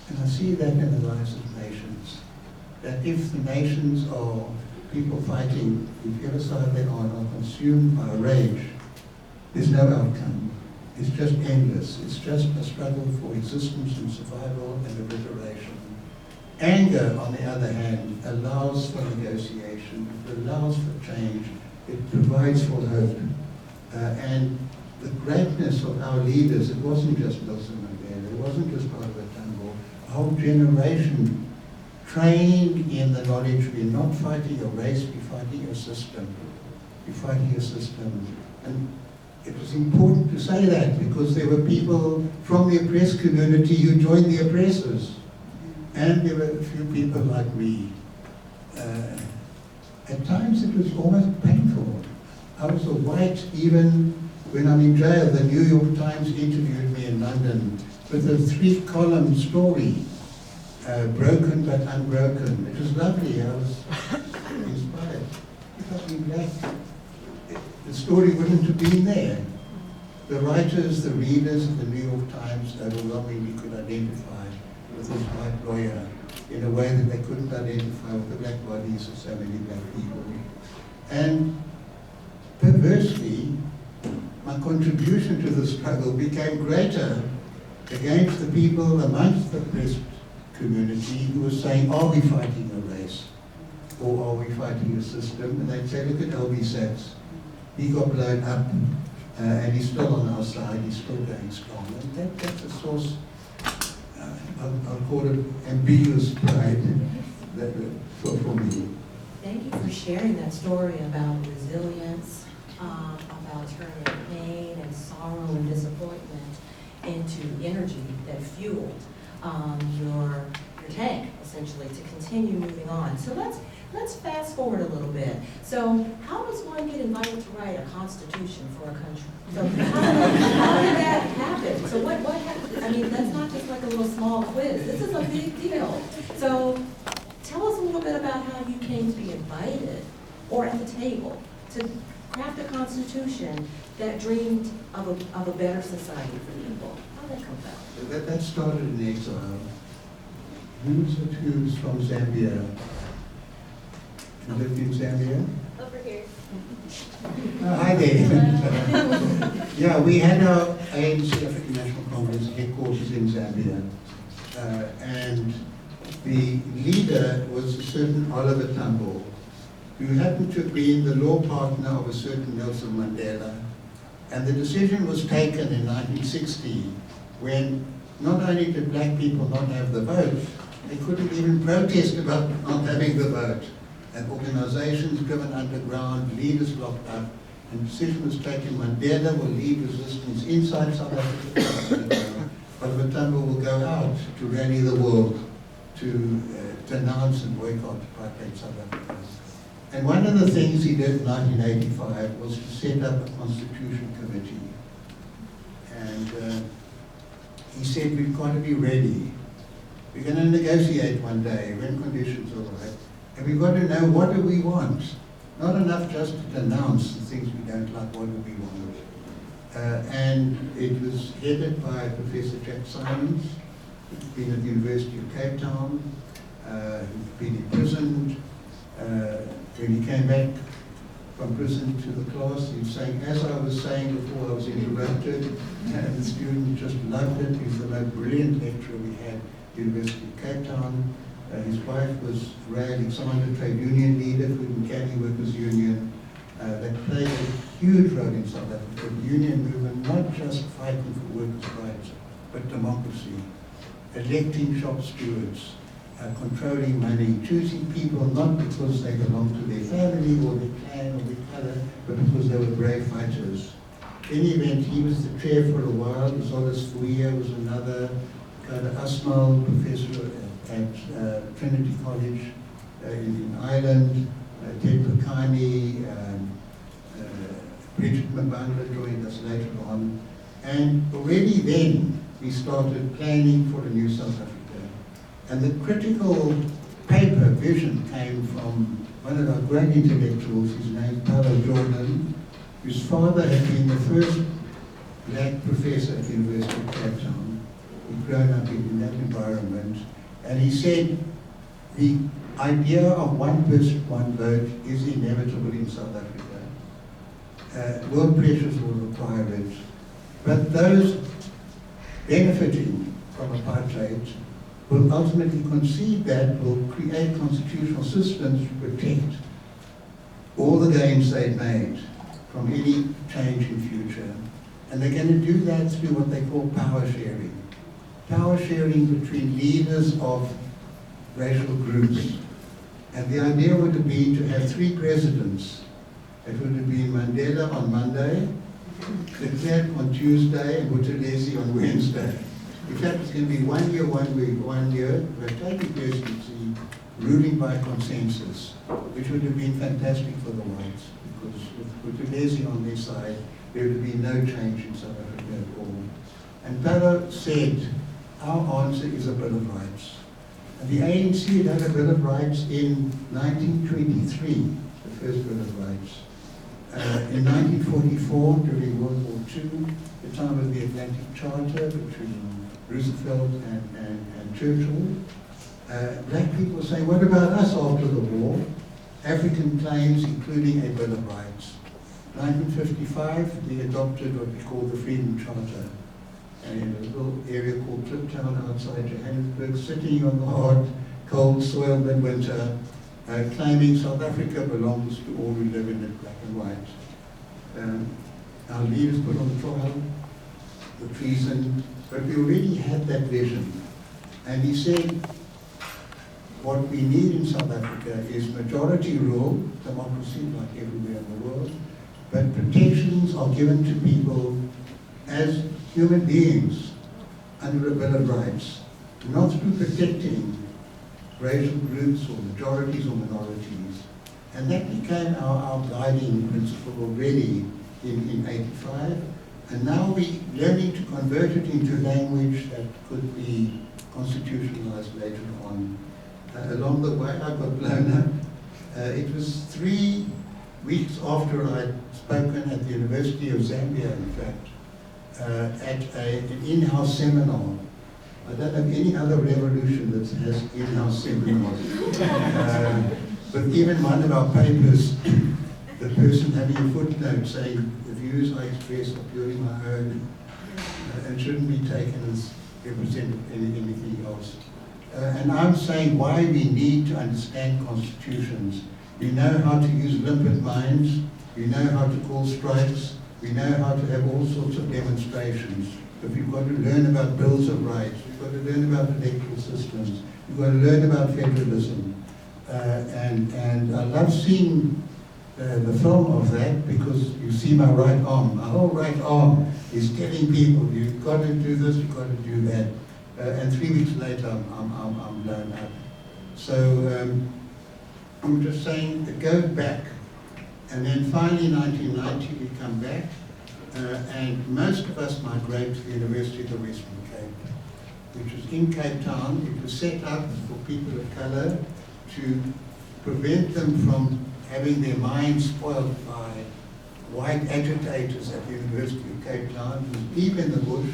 and I see that in the lives of nations. That if the nations are people fighting, whichever side they are consumed by rage, there's no outcome. It's just endless. It's just a struggle for existence and survival and obliteration. Anger, on the other hand, allows for negotiation, it allows for change, it provides for hope. And the greatness of our leaders, it wasn't just Nelson Mandela, it wasn't just Oliver Tambo, a whole generation trained in the knowledge we're not fighting a race, we're fighting a system. We're fighting a system. And it was important to say that because there were people from the oppressed community who joined the oppressors. And there were a few people like me. At times it was almost painful. I was a white, even when I'm in jail. The New York Times interviewed me in London with a 3-column story, broken but unbroken. It was lovely. I was inspired. If I'd been black, the story wouldn't have been there. The writers, the readers of the New York Times overwhelmingly could identify with this white lawyer in a way that they couldn't identify with the black bodies of so many black people. And perversely, my contribution to the struggle became greater against the people amongst the oppressed community who were saying, are we fighting a race? Or are we fighting a system? And they'd say, look at Albie Sachs. He got blown up and he's still on our side, he's still going strong. And that's a source, I'll call it ambiguous pride for me. Thank you for sharing that story about resilience, about turning pain and sorrow and disappointment into energy that fueled your tank, essentially, to continue moving on. So Let's fast forward a little bit. So how does one get invited to write a constitution for a country? So how did that happen? So what happened? I mean, that's not just like a little small quiz. This is a big deal. So tell us a little bit about how you came to be invited or at the table to craft a constitution that dreamed of a better society for people. How did that come about? That started in exile. Who's from Zambia? You lived in Zambia? Over here. Hi there. Yeah, we had our ANC African National Congress headquarters in Zambia. And the leader was a certain Oliver Tambo, who happened to be the law partner of a certain Nelson Mandela. And the decision was taken in 1960 when not only did black people not have the vote, they couldn't even protest about not having the vote. And organizations driven underground, leaders locked up, and the decision was taken, Mandela will lead resistance inside South Africa, but Tambo will go out to rally the world to denounce and boycott apartheid South Africa. And one of the things he did in 1985 was to set up a constitution committee. And he said, we've got to be ready. We're going to negotiate one day when conditions are right. And we've got to know, what do we want? Not enough just to denounce the things we don't like, what do we want? And it was headed by Professor Jack Simons, who's been at the University of Cape Town, who's been imprisoned. When he came back from prison to the class, he was saying, as I was saying before I was interrupted, and the students just loved it. He was the most brilliant lecturer we had at the University of Cape Town. His wife was Ray Alexander, trade union leader, Food and Candy Workers Union. They played a huge role in South Africa. The union movement, not just fighting for workers' rights, but democracy, electing shop stewards, controlling money, choosing people not because they belonged to their family or their clan or their color, but because they were brave fighters. In any event, he was the chair for a while. Zolas Fuia was another, kind of Asmal professor at Trinity College in Ireland, Ted Pakani, Bridget Mbangla joined us later on. And already then, we started planning for a new South Africa. And the critical paper vision came from one of our great intellectuals, his name is Paulo Jordan, whose father had been the first black professor at the University of Cape Town. He'd grown up in that environment. And he said, the idea of one person, one vote is inevitable in South Africa. World pressures will require it. But those benefiting from apartheid will ultimately concede that, will create constitutional systems to protect all the gains they've made from any change in future. And they're going to do that through what they call power sharing. Power sharing between leaders of racial groups. And the idea would have been to have 3 presidents. It would have been Mandela on Monday, de Klerk on Tuesday, and Buthelezi on Wednesday. In fact, it's going to be 1 year, 1 week, 1 year, rotating presidency, ruling by consensus, which would have been fantastic for the whites, because with Buthelezi on their side, there would have been no change in South Africa at all. And Paulo said, our answer is a Bill of Rights. And the ANC had a Bill of Rights in 1923, the first Bill of Rights. In 1944, during World War II, the time of the Atlantic Charter between Roosevelt and Churchill, black people say, what about us after the war? African claims, including a Bill of Rights. 1955, they adopted what we call the Freedom Charter, in a little area called Kliptown outside Johannesburg, sitting on the hard, cold soil midwinter, claiming South Africa belongs to all who live in it, black and white. Our leaders put on trial the treason, but we already had that vision. And he said, what we need in South Africa is majority rule, democracy like everywhere in the world, but protections are given to people as human beings under a Bill of Rights, not through protecting racial groups or majorities or minorities. And that became our guiding principle already in 85. And now we're learning to convert it into language that could be constitutionalized later on. Along the way, I got blown up. It was 3 weeks after I'd spoken at the University of Zambia, in fact, at an in-house seminar. I don't know any other revolution that has in-house seminars. But even one of our papers, the person having a footnote saying, the views I express are purely my own and shouldn't be taken as representative of anything else. And I'm saying why we need to understand constitutions. We know how to use limpid minds, we know how to call strikes, we know how to have all sorts of demonstrations, but we've got to learn about bills of rights, we've got to learn about electoral systems, we've got to learn about federalism. And I love seeing the film of that, because you see my right arm. My whole right arm is telling people, you've got to do this, you've got to do that. And 3 weeks later, I'm blown up. So I'm just saying, go back. And then finally, 1990, we come back. And most of us migrate to the University of the Western Cape, which was in Cape Town. It was set up for people of color to prevent them from having their minds spoiled by white agitators at the University of Cape Town. It was deep in the bush.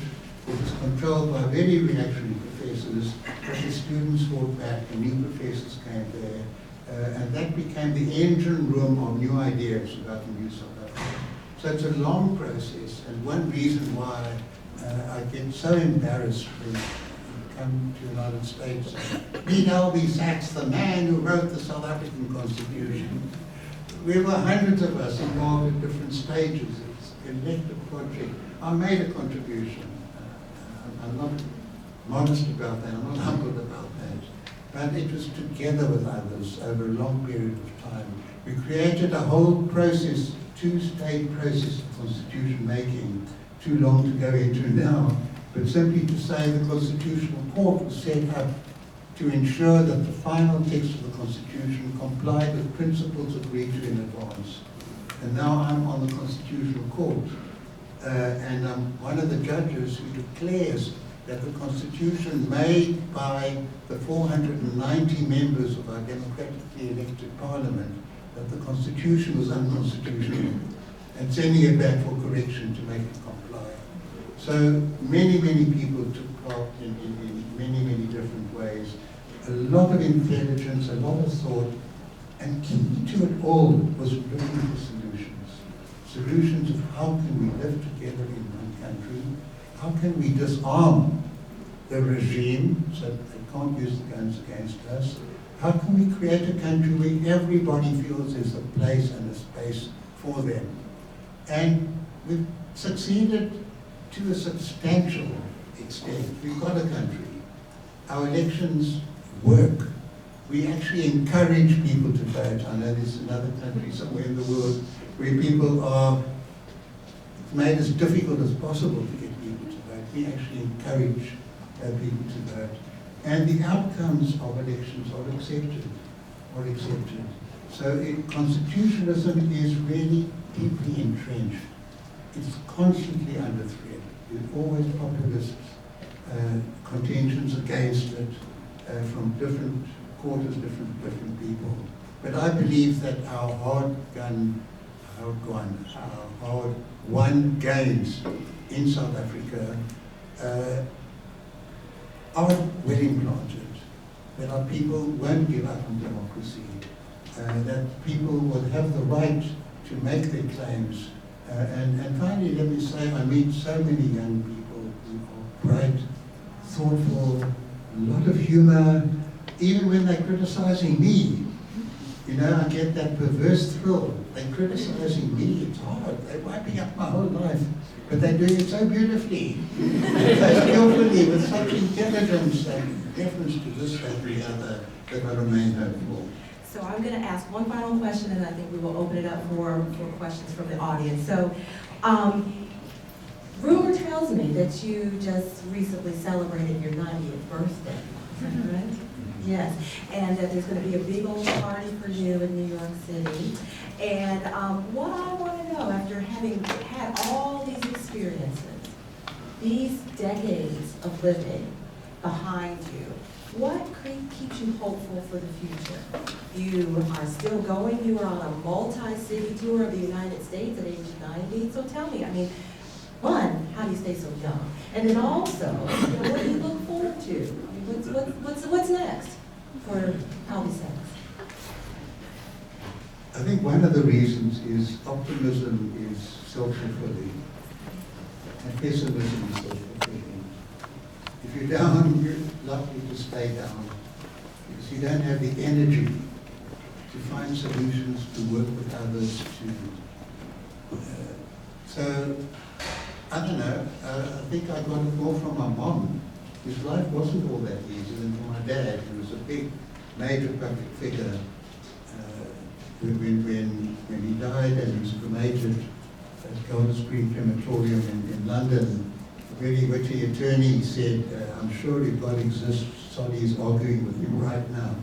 It was controlled by very reactionary professors, but the students fought back and new professors came there. And that became the engine room of new ideas about the new South Africa. So it's a long process, and one reason why I get so embarrassed when come to the United States. Justice Albie Sachs, the man who wrote the South African Constitution. We were hundreds of us involved at different stages. It's an elective project. I made a contribution. I'm not modest about that, I'm not humble about that. But it was together with others over a long period of time. We created a whole process, two-stage process of constitution making, too long to go into now. But simply to say the Constitutional Court was set up to ensure that the final text of the Constitution complied with principles agreed to in advance. And now I'm on the Constitutional Court, and I'm one of the judges who declares that the Constitution made by the 490 members of our democratically elected Parliament, that the Constitution was unconstitutional, and sending it back for correction to make it comply. So many, many people took part in many, many different ways. A lot of intelligence, a lot of thought, and key to it all was looking for solutions. Solutions of how can we live together in one country? How can we disarm the regime so that they can't use the guns against us? How can we create a country where everybody feels there's a place and a space for them? And we've succeeded to a substantial extent. We've got a country. Our elections work. We actually encourage people to vote. I know there's another country somewhere in the world where people are made as difficult as possible to get people to vote. We actually encourage people to vote. And the outcomes of elections are accepted. So constitutionalism is really deeply entrenched. It's constantly under threat. There's always populist contentions against it from different quarters, different people. But I believe that our hard-won gains in South Africa are well implanted. That our people won't give up on democracy. That people will have the right to make their claims. And finally, let me say, I meet so many young people who are bright, thoughtful, a lot of humor, even when they're criticizing me. You know, I get that perverse thrill. They're criticizing me, it's hard. They're wiping up my whole life. But they're doing it so beautifully, so skillfully, with such intelligence and deference to this, that, and the other, that I remain hopeful. So I'm going to ask one final question, and I think we will open it up for questions from the audience. So, rumor tells me that you just recently celebrated your 90th birthday. Is that right? Yes, and that there's going to be a big old party for you in New York City. And what I want to know, after having had all these experiences, these decades of living behind you, what keeps you hopeful for the future? You are still going, you are on a multi-city tour of the United States at age 90, so tell me, I mean, one, how do you stay so young? And then also, what do you look forward to? I mean, what's next for Albie Sachs? I think one of the reasons is optimism is self-fulfilling, and pessimism is self-fulfilling. If you're down, you're likely to stay down, because you don't have the energy to find solutions, to work with others, so, I don't know, I think I got it more from my mom, whose life wasn't all that easy, than from my dad, who was a big, major public figure. When he died and he was cremated at Golders Green Crematorium in London, a very witty attorney said, I'm sure if God exists, Soddy's arguing with him right now.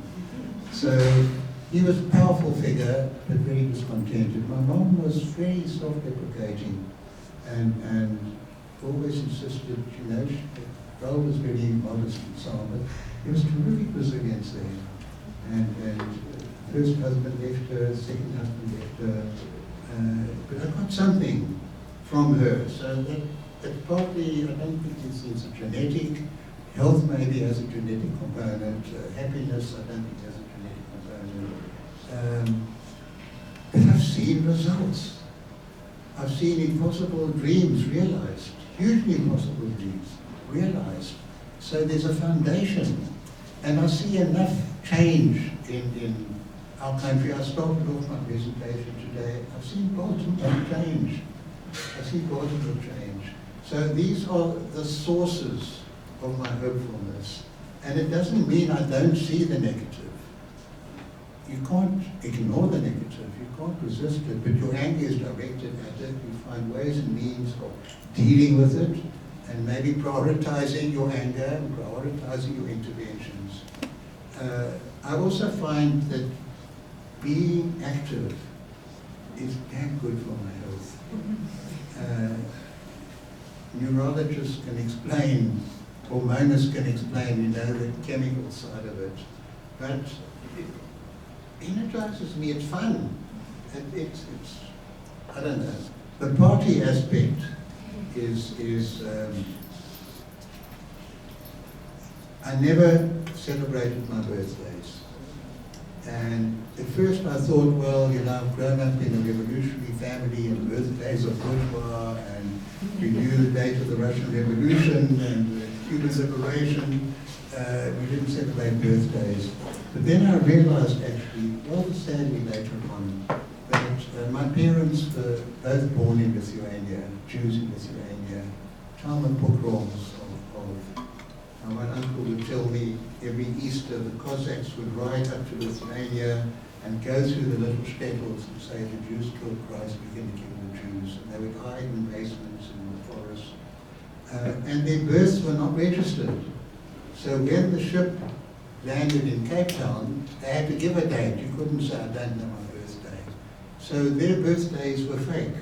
So he was a powerful figure, but very discontented. My mom was very self-deprecating and always insisted, you know, Role was very modest and so on, but there was terrific resilience there. And first husband left her, second husband left her, but I got something from her. So that partly, I don't think it's a genetic. Health maybe has a genetic component. Happiness, I don't think has a genetic component. But I've seen results. I've seen impossible dreams realized, hugely impossible dreams realized. So there's a foundation. And I see enough change in our country. I started off my presentation today. I've seen Baltimore change. I've seen Baltimore change. So these are the sources of my hopefulness. And it doesn't mean I don't see the negative. You can't ignore the negative. You can't resist it. But your anger is directed at it. You find ways and means of dealing with it and maybe prioritizing your anger and prioritizing your interventions. I also find that being active is damn good for my health. Neurologists can explain, hormonists can explain, you know, the chemical side of it. But it energizes me, it's fun. It's I don't know. The party aspect is I never celebrated my birthdays. And at first I thought, well, you know, I've grown up in a revolutionary family and birthdays are bourgeois and we knew the date of the Russian Revolution and Cuban liberation. We didn't celebrate birthdays. But then I realized actually, rather sadly later on, that my parents were both born in Lithuania, Jews in Lithuania, time of pogroms of my uncle would tell me every Easter the Cossacks would ride up to Lithuania and go through the little shtetls and say the Jews killed Christ, we're going to kill the Jews. And they would hide in basements in the forest. And their births were not registered. So when the ship landed in Cape Town, they had to give a date. You couldn't say, I don't know my birthday. So their birthdays were fake.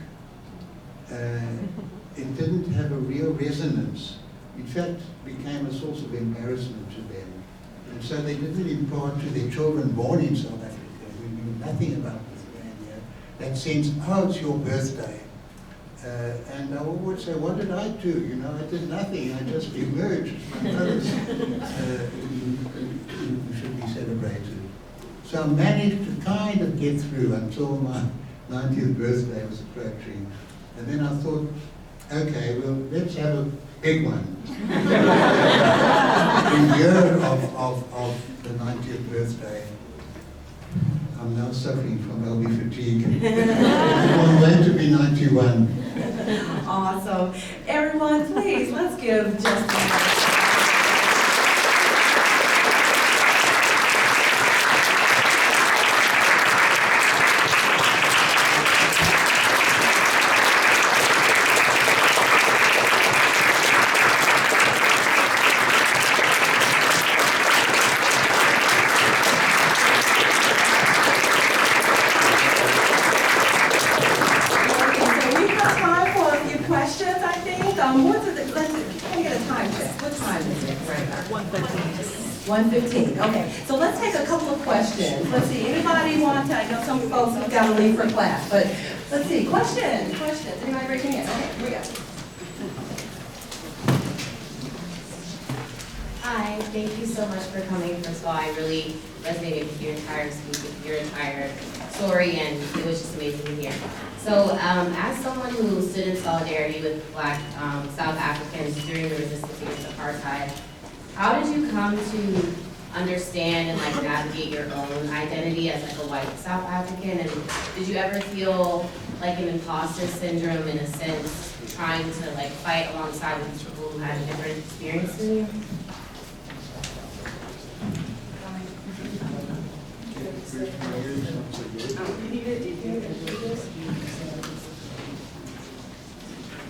It didn't have a real resonance. In fact, became a source of embarrassment to them. And so they didn't impart to their children born in South Africa, who knew nothing about Lithuania, that sense, oh, it's your birthday. And I would say, what did I do? You know, I did nothing. I just emerged from others who should be celebrated. So I managed to kind of get through until my 90th birthday was approaching. And then I thought, okay, well, let's have a big one. The year of the 90th birthday, I'm now suffering from Albie fatigue. I'm going to be 91. Awesome. Everyone, please, let's give Justice. can I get a time check? What time is it right now? 1:15, okay. So let's take a couple of questions. Let's see, anybody want to, I know some folks have got to leave for class, but let's see, questions. Anybody raise your hand? Okay, here we go. Hi, thank you so much for coming. First of all, I really resonated with your entire speech, with your entire story, and it was just amazing to hear. So, as someone who stood in solidarity with Black South Africans during the resistance against apartheid, how did you come to understand and like navigate your own identity as like a white South African? And did you ever feel like an imposter syndrome in a sense, trying to like fight alongside with people who had a different experience than you?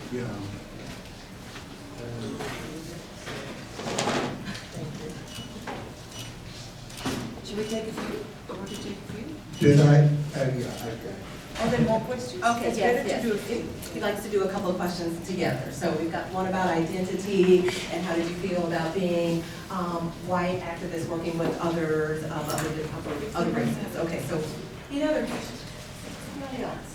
Yeah. Should we take a few? Want to take a few? Did I? Yeah, okay. Are there more questions? Okay, It's yes, better to do a yes. few. He likes to do a couple of questions together. So we've got one about identity and how did you feel about being white activists working with others of other races. Okay, so any other questions? Anybody else?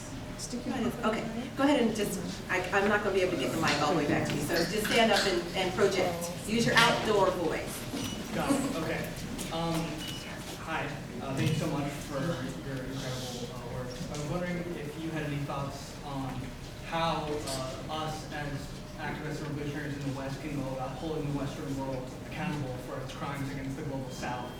Okay, go ahead and just, I'm not going to be able to get the mic all the way back to you, so just stand up and project. Use your outdoor voice. Got it, okay. Hi, thank you so much for your incredible work. I was wondering if you had any thoughts on how us as activists or revolutionaries in the West can go about holding the Western world accountable for its crimes against the global South,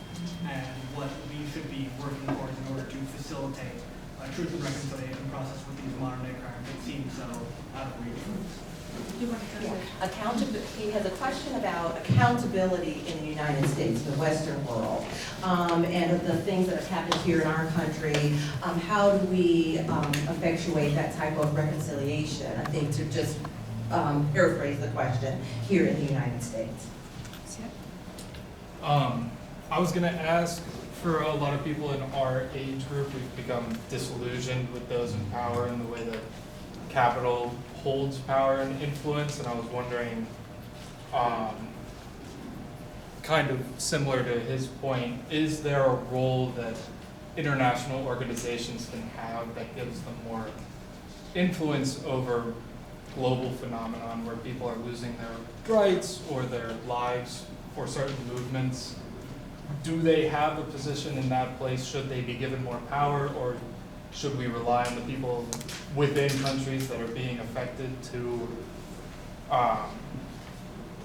and what we should be working towards in order to facilitate a truth and reconciliation process with these modern day crimes that seem so out of reach for us. Accountability. He has a question about accountability in the United States, the Western world, and the things that have happened here in our country. How do we effectuate that type of reconciliation? I think to just paraphrase the question, here in the United States. I was going to ask, for a lot of people in our age group, we've become disillusioned with those in power and the way that capital holds power and influence, and I was wondering, kind of similar to his point, is there a role that international organizations can have that gives them more influence over global phenomenon where people are losing their rights or their lives for certain movements? Do they have a position in that place? Should they be given more power, or should we rely on the people within countries that are being affected to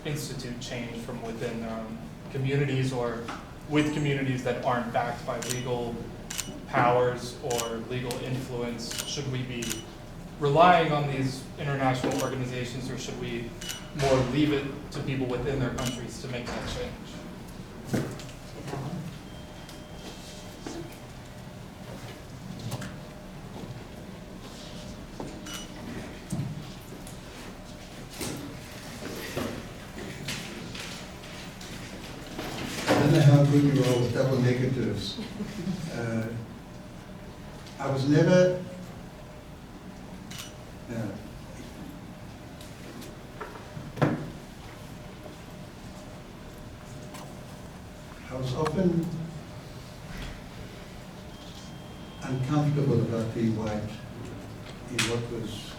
institute change from within their own communities, or with communities that aren't backed by legal powers or legal influence? Should we be relying on these international organizations, or should we more leave it to people within their countries to make that change? I don't know how good you are with double negatives. I was never, I was often uncomfortable about being white in what was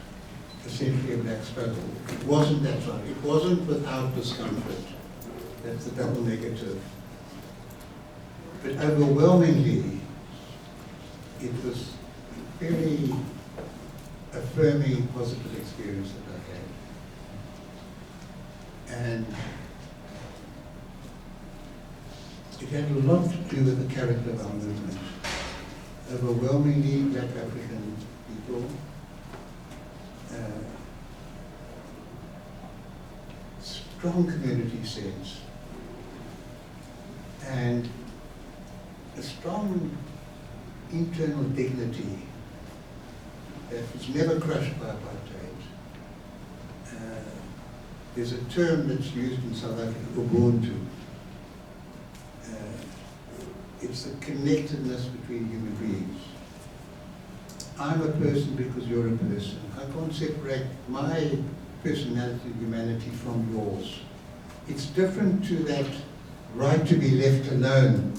essentially a black struggle. It wasn't that right. It wasn't without discomfort. That's the double negative. But overwhelmingly, it was a very affirming, positive experience that I had. And it had a lot to do with the character of our movement. Overwhelmingly Black African people, strong community sense, and a strong internal dignity that was never crushed by apartheid. There's a term that's used in South Africa, ubuntu. It's the connectedness between human beings. I'm a person because you're a person. I can't separate my personality, humanity from yours. It's different to that right to be left alone.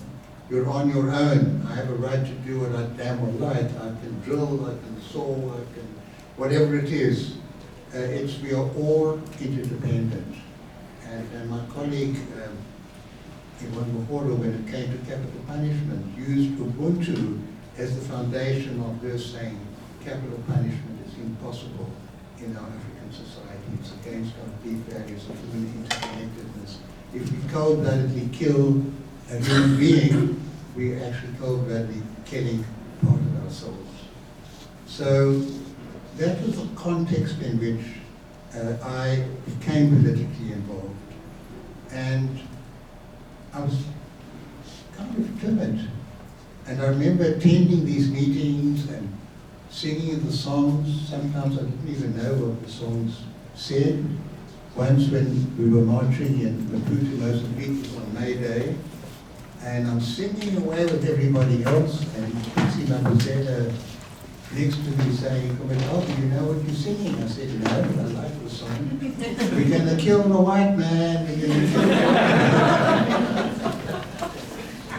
You're on your own. I have a right to do what I damn well like. I can drill, I can saw, I can, whatever it is. We are all interdependent. And my colleague, when it came to capital punishment, used Ubuntu as the foundation of her saying capital punishment is impossible in our African society. It's against our deep values of human interconnectedness. If we cold-bloodedly kill a human being, we're actually cold-bloodedly killing part of ourselves. So that was the context in which I became politically involved. And I was kind of timid. And I remember attending these meetings and singing the songs. Sometimes I didn't even know what the songs said. Once when we were marching in Maputo, Mozambique, it was on May Day, and I'm singing away with everybody else, and you can see my Mazetta next to me saying, "Oh, do you know what you're singing?" I said, "No, I like the song. We're going to kill the white man. We're going to kill the white man."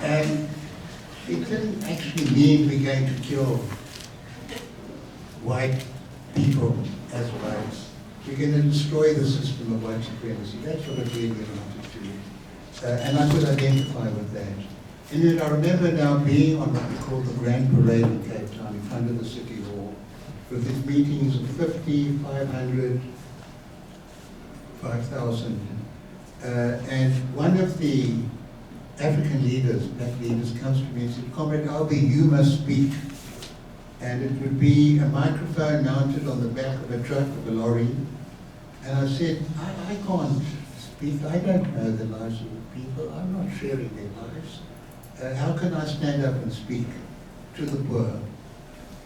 And it didn't actually mean we're going to kill white people as whites. We're going to destroy the system of white supremacy. That's what it really amounted to. And I could identify with that. And then I remember now being on what we call the Grand Parade in Cape Town, in front of the City Hall, with these meetings of 50, 500, 5,000. And one of the African leaders, black leaders, comes to me and said, "Comrade Albie, you must speak." And it would be a microphone mounted on the back of a truck of a lorry. And I said, I can't speak. I don't know the lives of the people. I'm not sharing their lives. How can I stand up and speak to the poor?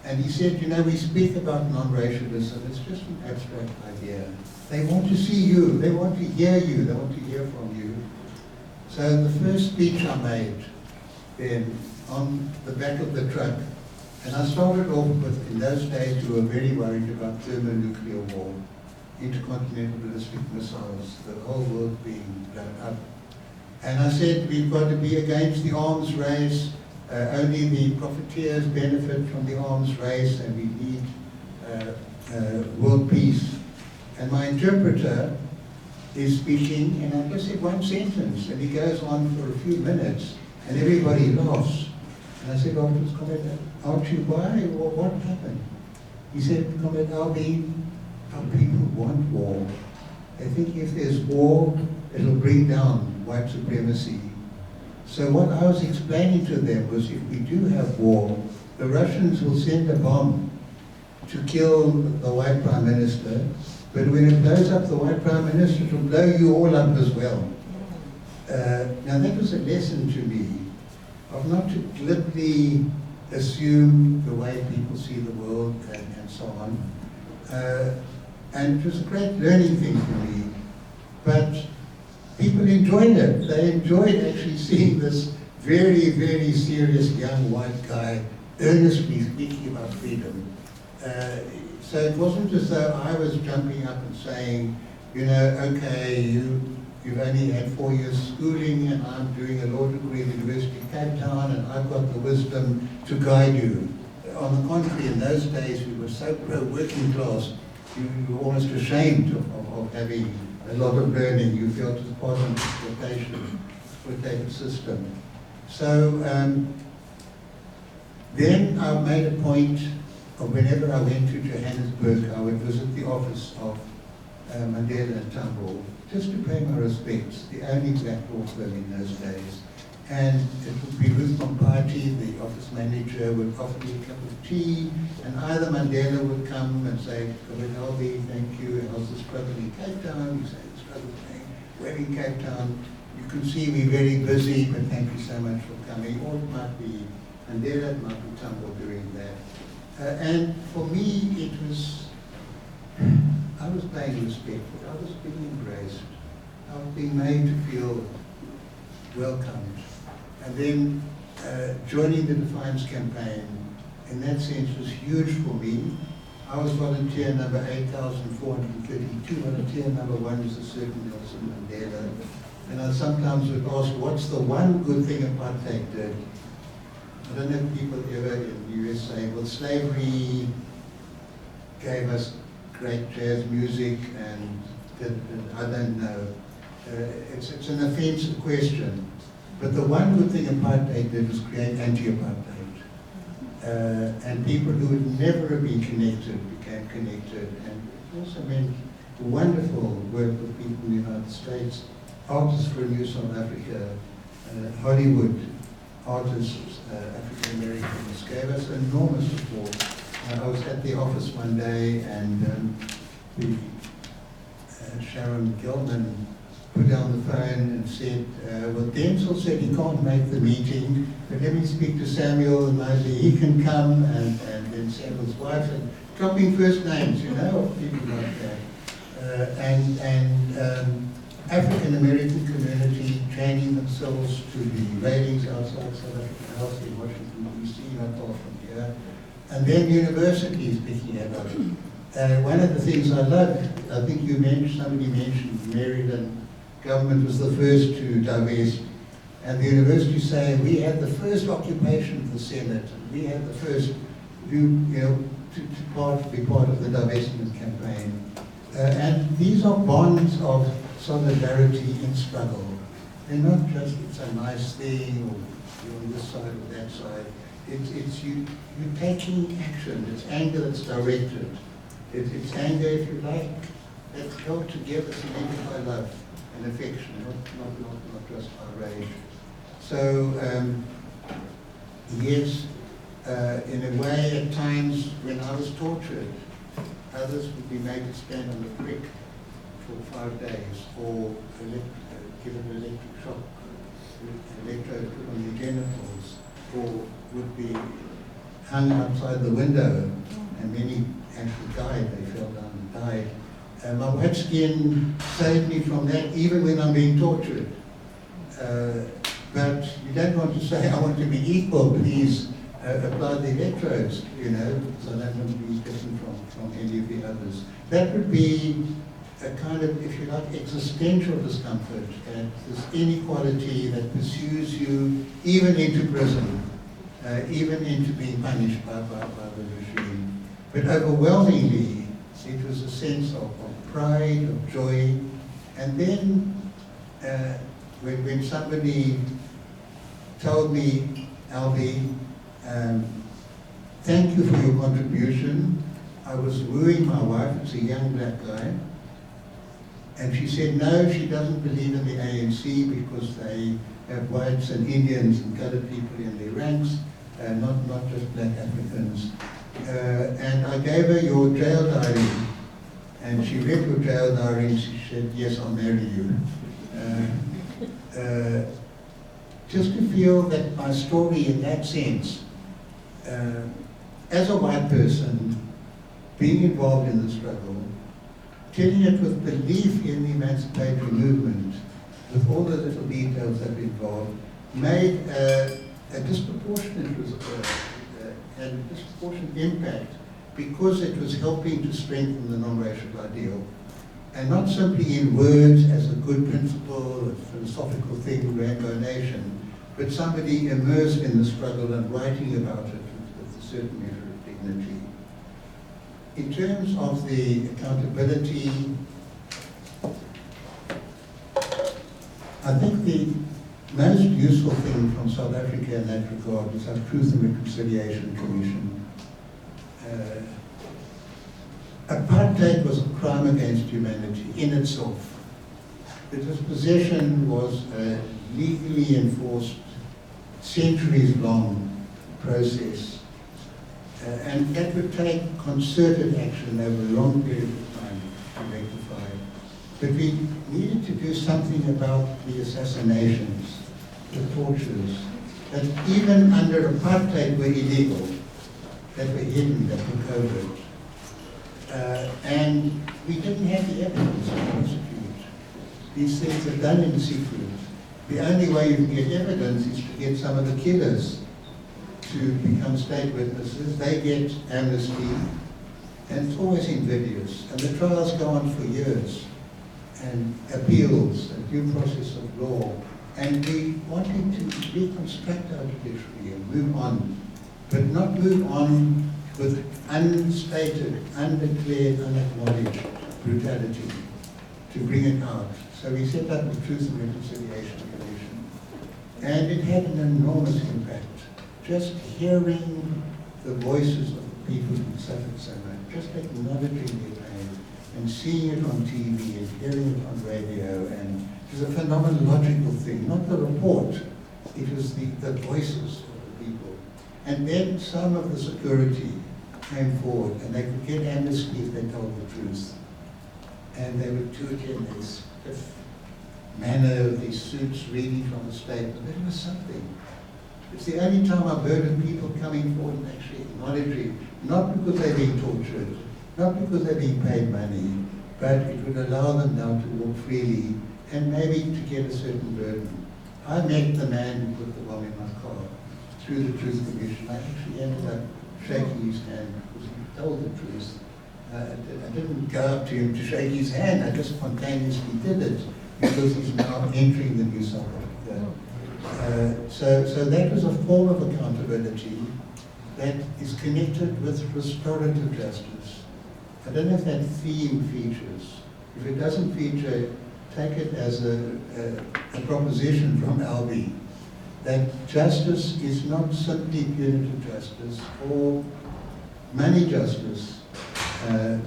And he said, "You know, we speak about non-racialism. It's just an abstract idea. They want to see you. They want to hear you. They want to hear from you." So the first speech I made then on the back of the truck, and I started off with, in those days we were very worried about thermonuclear war, intercontinental ballistic missiles, the whole world being blown up. And I said, we've got to be against the arms race, only the profiteers benefit from the arms race, and we need world peace. And my interpreter is speaking, and I just said one sentence, and he goes on for a few minutes, and everybody laughs. And I said, "Comrade Albie, why? What happened?" He said, "Comrade Albie, our people want war. They think if there's war, it'll bring down white supremacy." So what I was explaining to them was, if we do have war, the Russians will send a bomb to kill the white prime minister, but when it blows up the white prime minister, it'll blow you all up as well. Now that was a lesson to me, of not to glibly assume the way people see the world and so on. And it was a great learning thing for me. But people enjoyed it. They enjoyed actually seeing this very, very serious young white guy earnestly speaking about freedom. So it wasn't as though I was jumping up and saying, you know, okay, you've only had 4 years schooling, and I'm doing a law degree at the University of Cape Town, and I've got the wisdom to guide you. On the contrary, in those days we were so pro-working class, you were almost ashamed of having a lot of learning. You felt as part of an exploitative system. So then I made a point of, whenever I went to Johannesburg, I would visit the office of Mandela and Tambo, just to pay my respects, the only black law firm in those days. And it would be Ruth Mompati, the office manager, would offer me a cup of tea, and either Mandela would come and say, "Comrade Albie, thank you, and how's the struggle in Cape Town?" You say, "The struggle's going well in Cape Town. You can see we're very busy, but thank you so much for coming." Or it might be Mandela, it might be Tambo doing that. And for me, it was, I was paying respect, but I was being embraced. I was being made to feel welcomed. And then joining the Defiance campaign, in that sense, was huge for me. I was volunteer number 8,432. Volunteer number 1 is a certain Nelson Mandela. And I sometimes would ask, what's the one good thing apartheid did? I don't know if people ever in the US say, well, slavery gave us great jazz music and I don't know. It's an offensive question. But the one good thing apartheid did was create anti-apartheid. And people who would never have been connected became connected. And it also meant wonderful work with people in the United States, artists for a new South Africa, Hollywood artists, African Americans, gave us enormous support. I was at the office one day and Sharon Gilman put down the phone and said, well, Denzel said he can't make the meeting, but let me speak to Samuel and I said he can come, and then Samuel's wife, and dropping first names, you know, of people like that. African American community training themselves to be railings outside South African House in Washington, D.C., not far from here. And then universities picking it up. One of the things I love, I think somebody mentioned Maryland government was the first to divest. And the university say we had the first occupation of the Senate, and we had the first to be part of the divestment campaign. And these are bonds of solidarity in struggle. They're not just, it's a nice thing, or you're on this side or that side. It's you taking action. It's anger that's directed. It's anger, if you like, that's held together cemented by love and affection, not just by rage. So, yes, in a way, at times when I was tortured, others would be made to stand on a brick for 5 days, or given an electric shock, electrode put on their genitals, or would be hung outside the window, and many actually died. They fell down and died. My white skin saved me from that, even when I'm being tortured. But you don't want to say, I want to be equal, please apply the electrodes, you know, because I don't want to be different from any of the others. That would be a kind of, if you like, existential discomfort, and this inequality that pursues you even into prison, even into being punished by the regime. But overwhelmingly, it was a sense of pride, of joy. And then when somebody told me, Albie, thank you for your contribution. I was wooing my wife, it's a young black guy, and she said no, she doesn't believe in the ANC because they have whites and Indians and colored people in their ranks, not just black Africans. And I gave her your jail diary, and she read your jail diary and she said, yes, I'll marry you. Just to feel that my story in that sense, as a white person, being involved in the struggle, telling it with belief in the emancipatory movement, with all the little details that were involved, made a disproportionate had a disproportionate impact because it was helping to strengthen the non-racial ideal. And not simply in words as a good principle, a philosophical thing, Rainbow Nation, but somebody immersed in the struggle and writing about it with a certain measure of dignity. In terms of the accountability, I think the most useful thing from South Africa in that regard is our Truth and Reconciliation Commission. Apartheid was a crime against humanity in itself. The dispossession was a legally enforced, centuries-long process, and that would take concerted action over a long period of time to rectify. But we needed to do something about the assassinations, the tortures, that even under apartheid were illegal, that were hidden, that were covert. And we didn't have the evidence to prosecute. These things are done in secret. The only way you can get evidence is to get some of the killers to become state witnesses. They get amnesty, And it's always invidious. And the trials go on for years. And appeals and due process of law. And we wanted to reconstruct our judiciary and move on. But not move on with unstated, undeclared, unacknowledged brutality to bring it out. So we set up the Truth and Reconciliation Commission. And it had an enormous impact. Just hearing the voices of the people who suffered so much, just acknowledging their pain, and seeing it on TV and hearing it on radio, and it was a phenomenological thing, not the report, it was the voices of the people. And then some of the security came forward, and they could get amnesty if they told the truth. And they would do it in this stiff manner, with these suits reading from the statement. It was something. It's the only time I've heard of people coming forward and actually acknowledging, not because they're being tortured, not because they're being paid money, but it would allow them now to walk freely and maybe to get a certain burden. I met the man who put the bomb in my car through the Truth Commission. I actually ended up shaking his hand because he told the truth. I didn't go up to him to shake his hand, I just spontaneously did it because he's now entering the New South Africa. So that was a form of accountability that is connected with restorative justice. I don't know if that theme features. If it doesn't feature, take it as a proposition from Albie, that justice is not simply punitive justice or money justice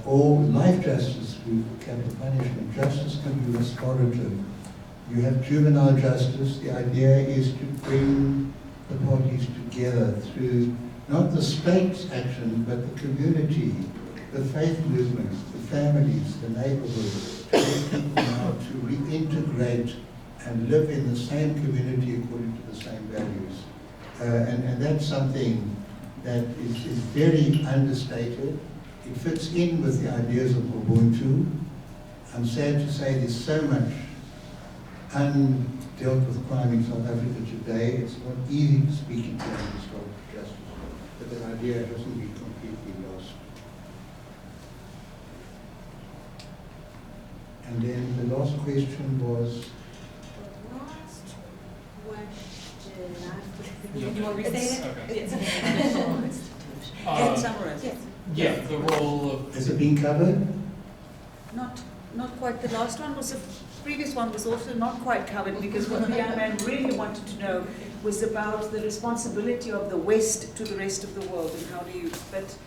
or life justice through capital punishment. Justice can be restorative. You have juvenile justice. The idea is to bring the parties together through not the state's action, but the community, the faith movements, the families, the neighborhoods, to get people now to reintegrate and live in the same community according to the same values. And that's something that is very understated. It fits in with the ideas of Ubuntu. I'm sad to say there's so much undealt with crime in South Africa today. It's not easy to speak in terms of historical justice, but that idea hasn't been completely lost. And then the last question was? The last question, You want me to say it? Okay. Summarize. Yes. Yeah, the role of. Has it been covered? Not quite. The last one was, the previous one was also not quite covered, because what the young man really wanted to know was about the responsibility of the West to the rest of the world, and how do you, but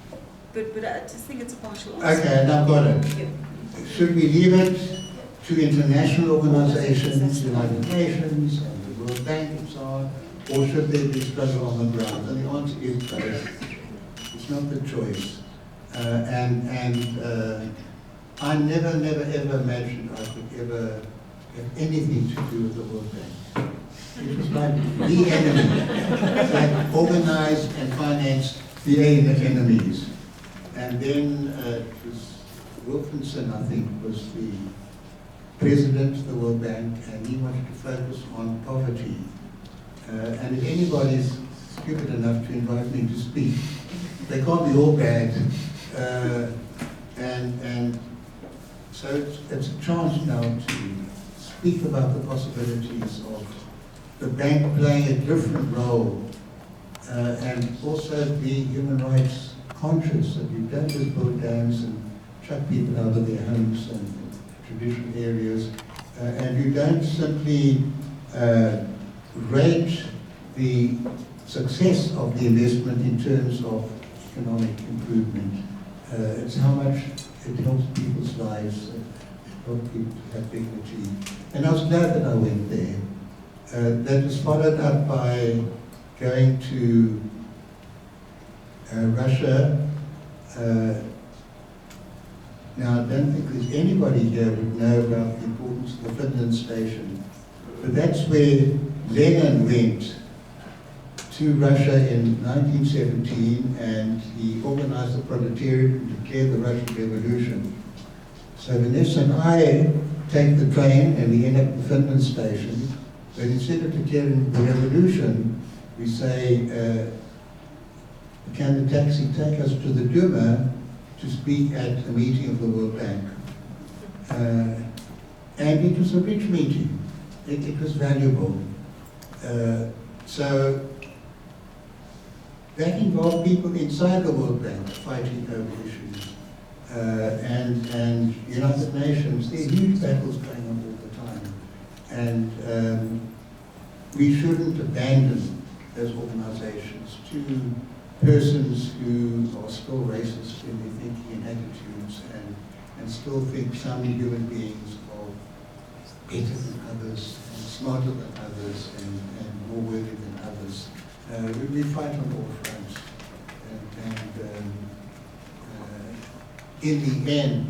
I just think it's a partial answer. Okay, now got it. Yeah. Should we leave it to international organizations, United Nations, and the World Bank and so on, or should there be struggle on the ground? And the answer is both. It's not the choice. I never ever imagined I could ever have anything to do with the World Bank. It was like the enemy, like organized and financed the enemies. And then it was Wilkinson, I think, was the president of the World Bank, and he wanted to focus on poverty. And if anybody's stupid enough to invite me to speak, they can't be all bad. And so it's a chance now to speak about the possibilities of the bank playing a different role, and also be human rights conscious, that you don't just build dams and chuck people out of their homes and traditional areas, and you don't simply rate the success of the investment in terms of economic improvement. It's how much it helps people's lives, helps people to have dignity. And I was glad that I went there. That was followed up by going to Russia. Now, I don't think there's anybody here who would know about the importance of the Finland station, but that's where Lenin went to Russia in 1917, and he organized the proletariat and declared the Russian Revolution. So Vanessa and I take the train and we end up at the Finland station, but instead of declaring the revolution, we say, can the taxi take us to the Duma to speak at a meeting of the World Bank. And it was a rich meeting. It was valuable. So that involved people inside the World Bank fighting over issues. And United Nations, there are huge battles going on all the time. And we shouldn't abandon those organizations to persons who are still racist in their thinking and attitudes and still think some human beings are better than others and smarter than others and more worthy than others. We fight on all fronts. In the end,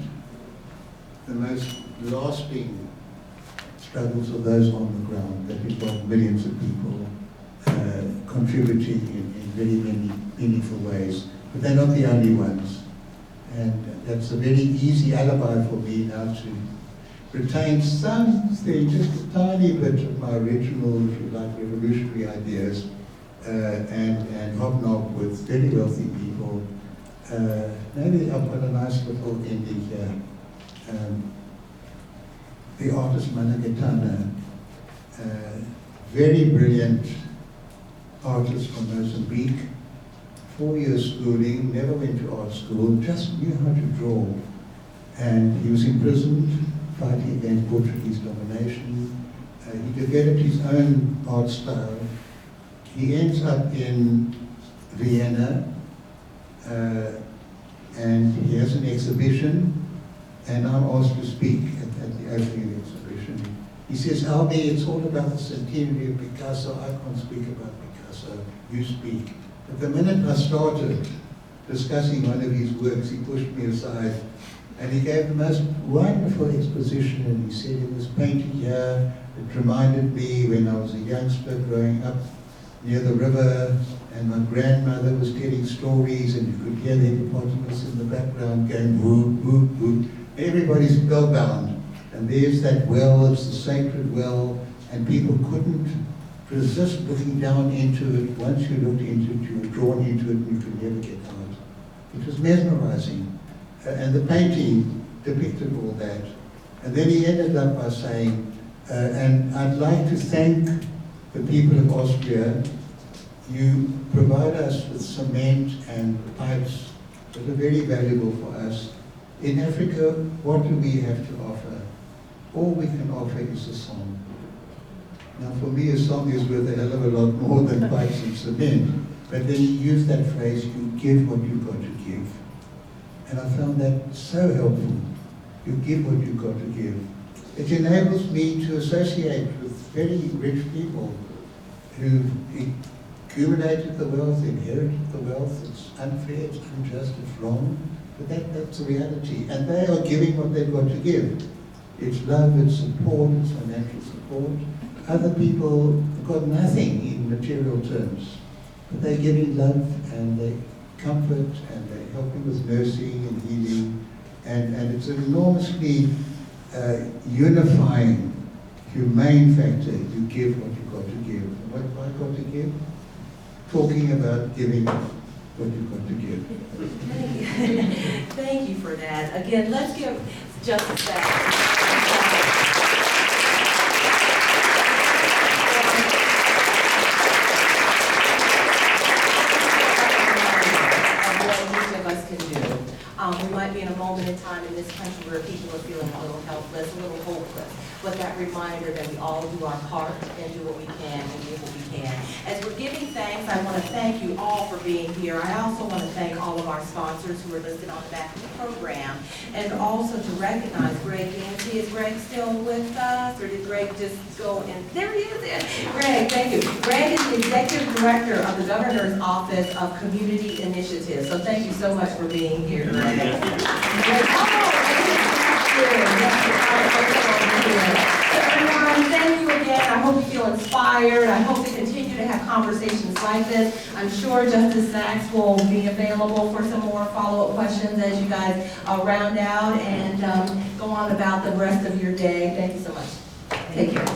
the most lasting struggles are those on the ground that involve millions of people contributing in very many meaningful ways. But they're not the only ones. And that's a very easy alibi for me now to retain something, just a tiny bit of my original, if you like, revolutionary ideas and hobnob with very wealthy people. Maybe I've got a nice little ending here. The artist Managetana, very brilliant artist from Mozambique, 4 years schooling, never went to art school, just knew how to draw. And he was imprisoned, fighting against Portuguese domination. He developed his own art style. He ends up in Vienna, and he has an exhibition, and I'm asked to speak at the opening of the exhibition. He says, Albie, it's all about the centenary of Picasso. I can't speak about Picasso, you speak. But the minute I started discussing one of his works, he pushed me aside, and he gave the most wonderful exposition, and he said it was painted here. It reminded me when I was a youngster growing up near the river, and my grandmother was telling stories, and you could hear the hippopotamus in the background going whoop, whoop, whoop. Everybody's spellbound, and there's that well, it's the sacred well, and people couldn't resist looking down into it. Once you looked into it, you were drawn into it, and you could never get out. It was mesmerizing, and the painting depicted all that. And then he ended up by saying, and I'd like to thank the people of Austria. You provide us with cement and pipes that are very valuable for us. In Africa, what do we have to offer? All we can offer is a song. Now for me, a song is worth a hell of a lot more than pipes and cement. But then you use that phrase, you give what you've got to give. And I found that so helpful. You give what you've got to give. It enables me to associate with very rich people who accumulated the wealth, inherited the wealth. It's unfair, it's unjust, it's wrong, but that's the reality. And they are giving what they've got to give. It's love, it's support, it's financial support. Other people have got nothing in material terms, but they're giving love and they comfort and they're helping with nursing and healing. And it's an enormously unifying, humane factor. You give what you've got to give. And what have I got to give? Talking about giving what you've got to give. Thank you for that. Again, let's give Justice Albie. We might be in a moment in time in this country where people are feeling a little helpless, a little hopeless. But that reminder that we all do our part and do what we can and give what we can. As we're giving thanks, I want to thank you all for being here. I also want to thank all of our sponsors who are listed on the back of the program. And also to recognize Greg Yancey. Is Greg still with us? Or did Greg just go in? There he is. Greg, thank you. Greg is the Executive Director of the Governor's Office of Community Initiatives. So thank you so much for being here, Greg. Everyone, thank you again. I hope you feel inspired. I hope to continue to have conversations like this. I'm sure Justice Sachs will be available for some more follow-up questions as you guys round out and go on about the rest of your day. Thank you so much. Take care.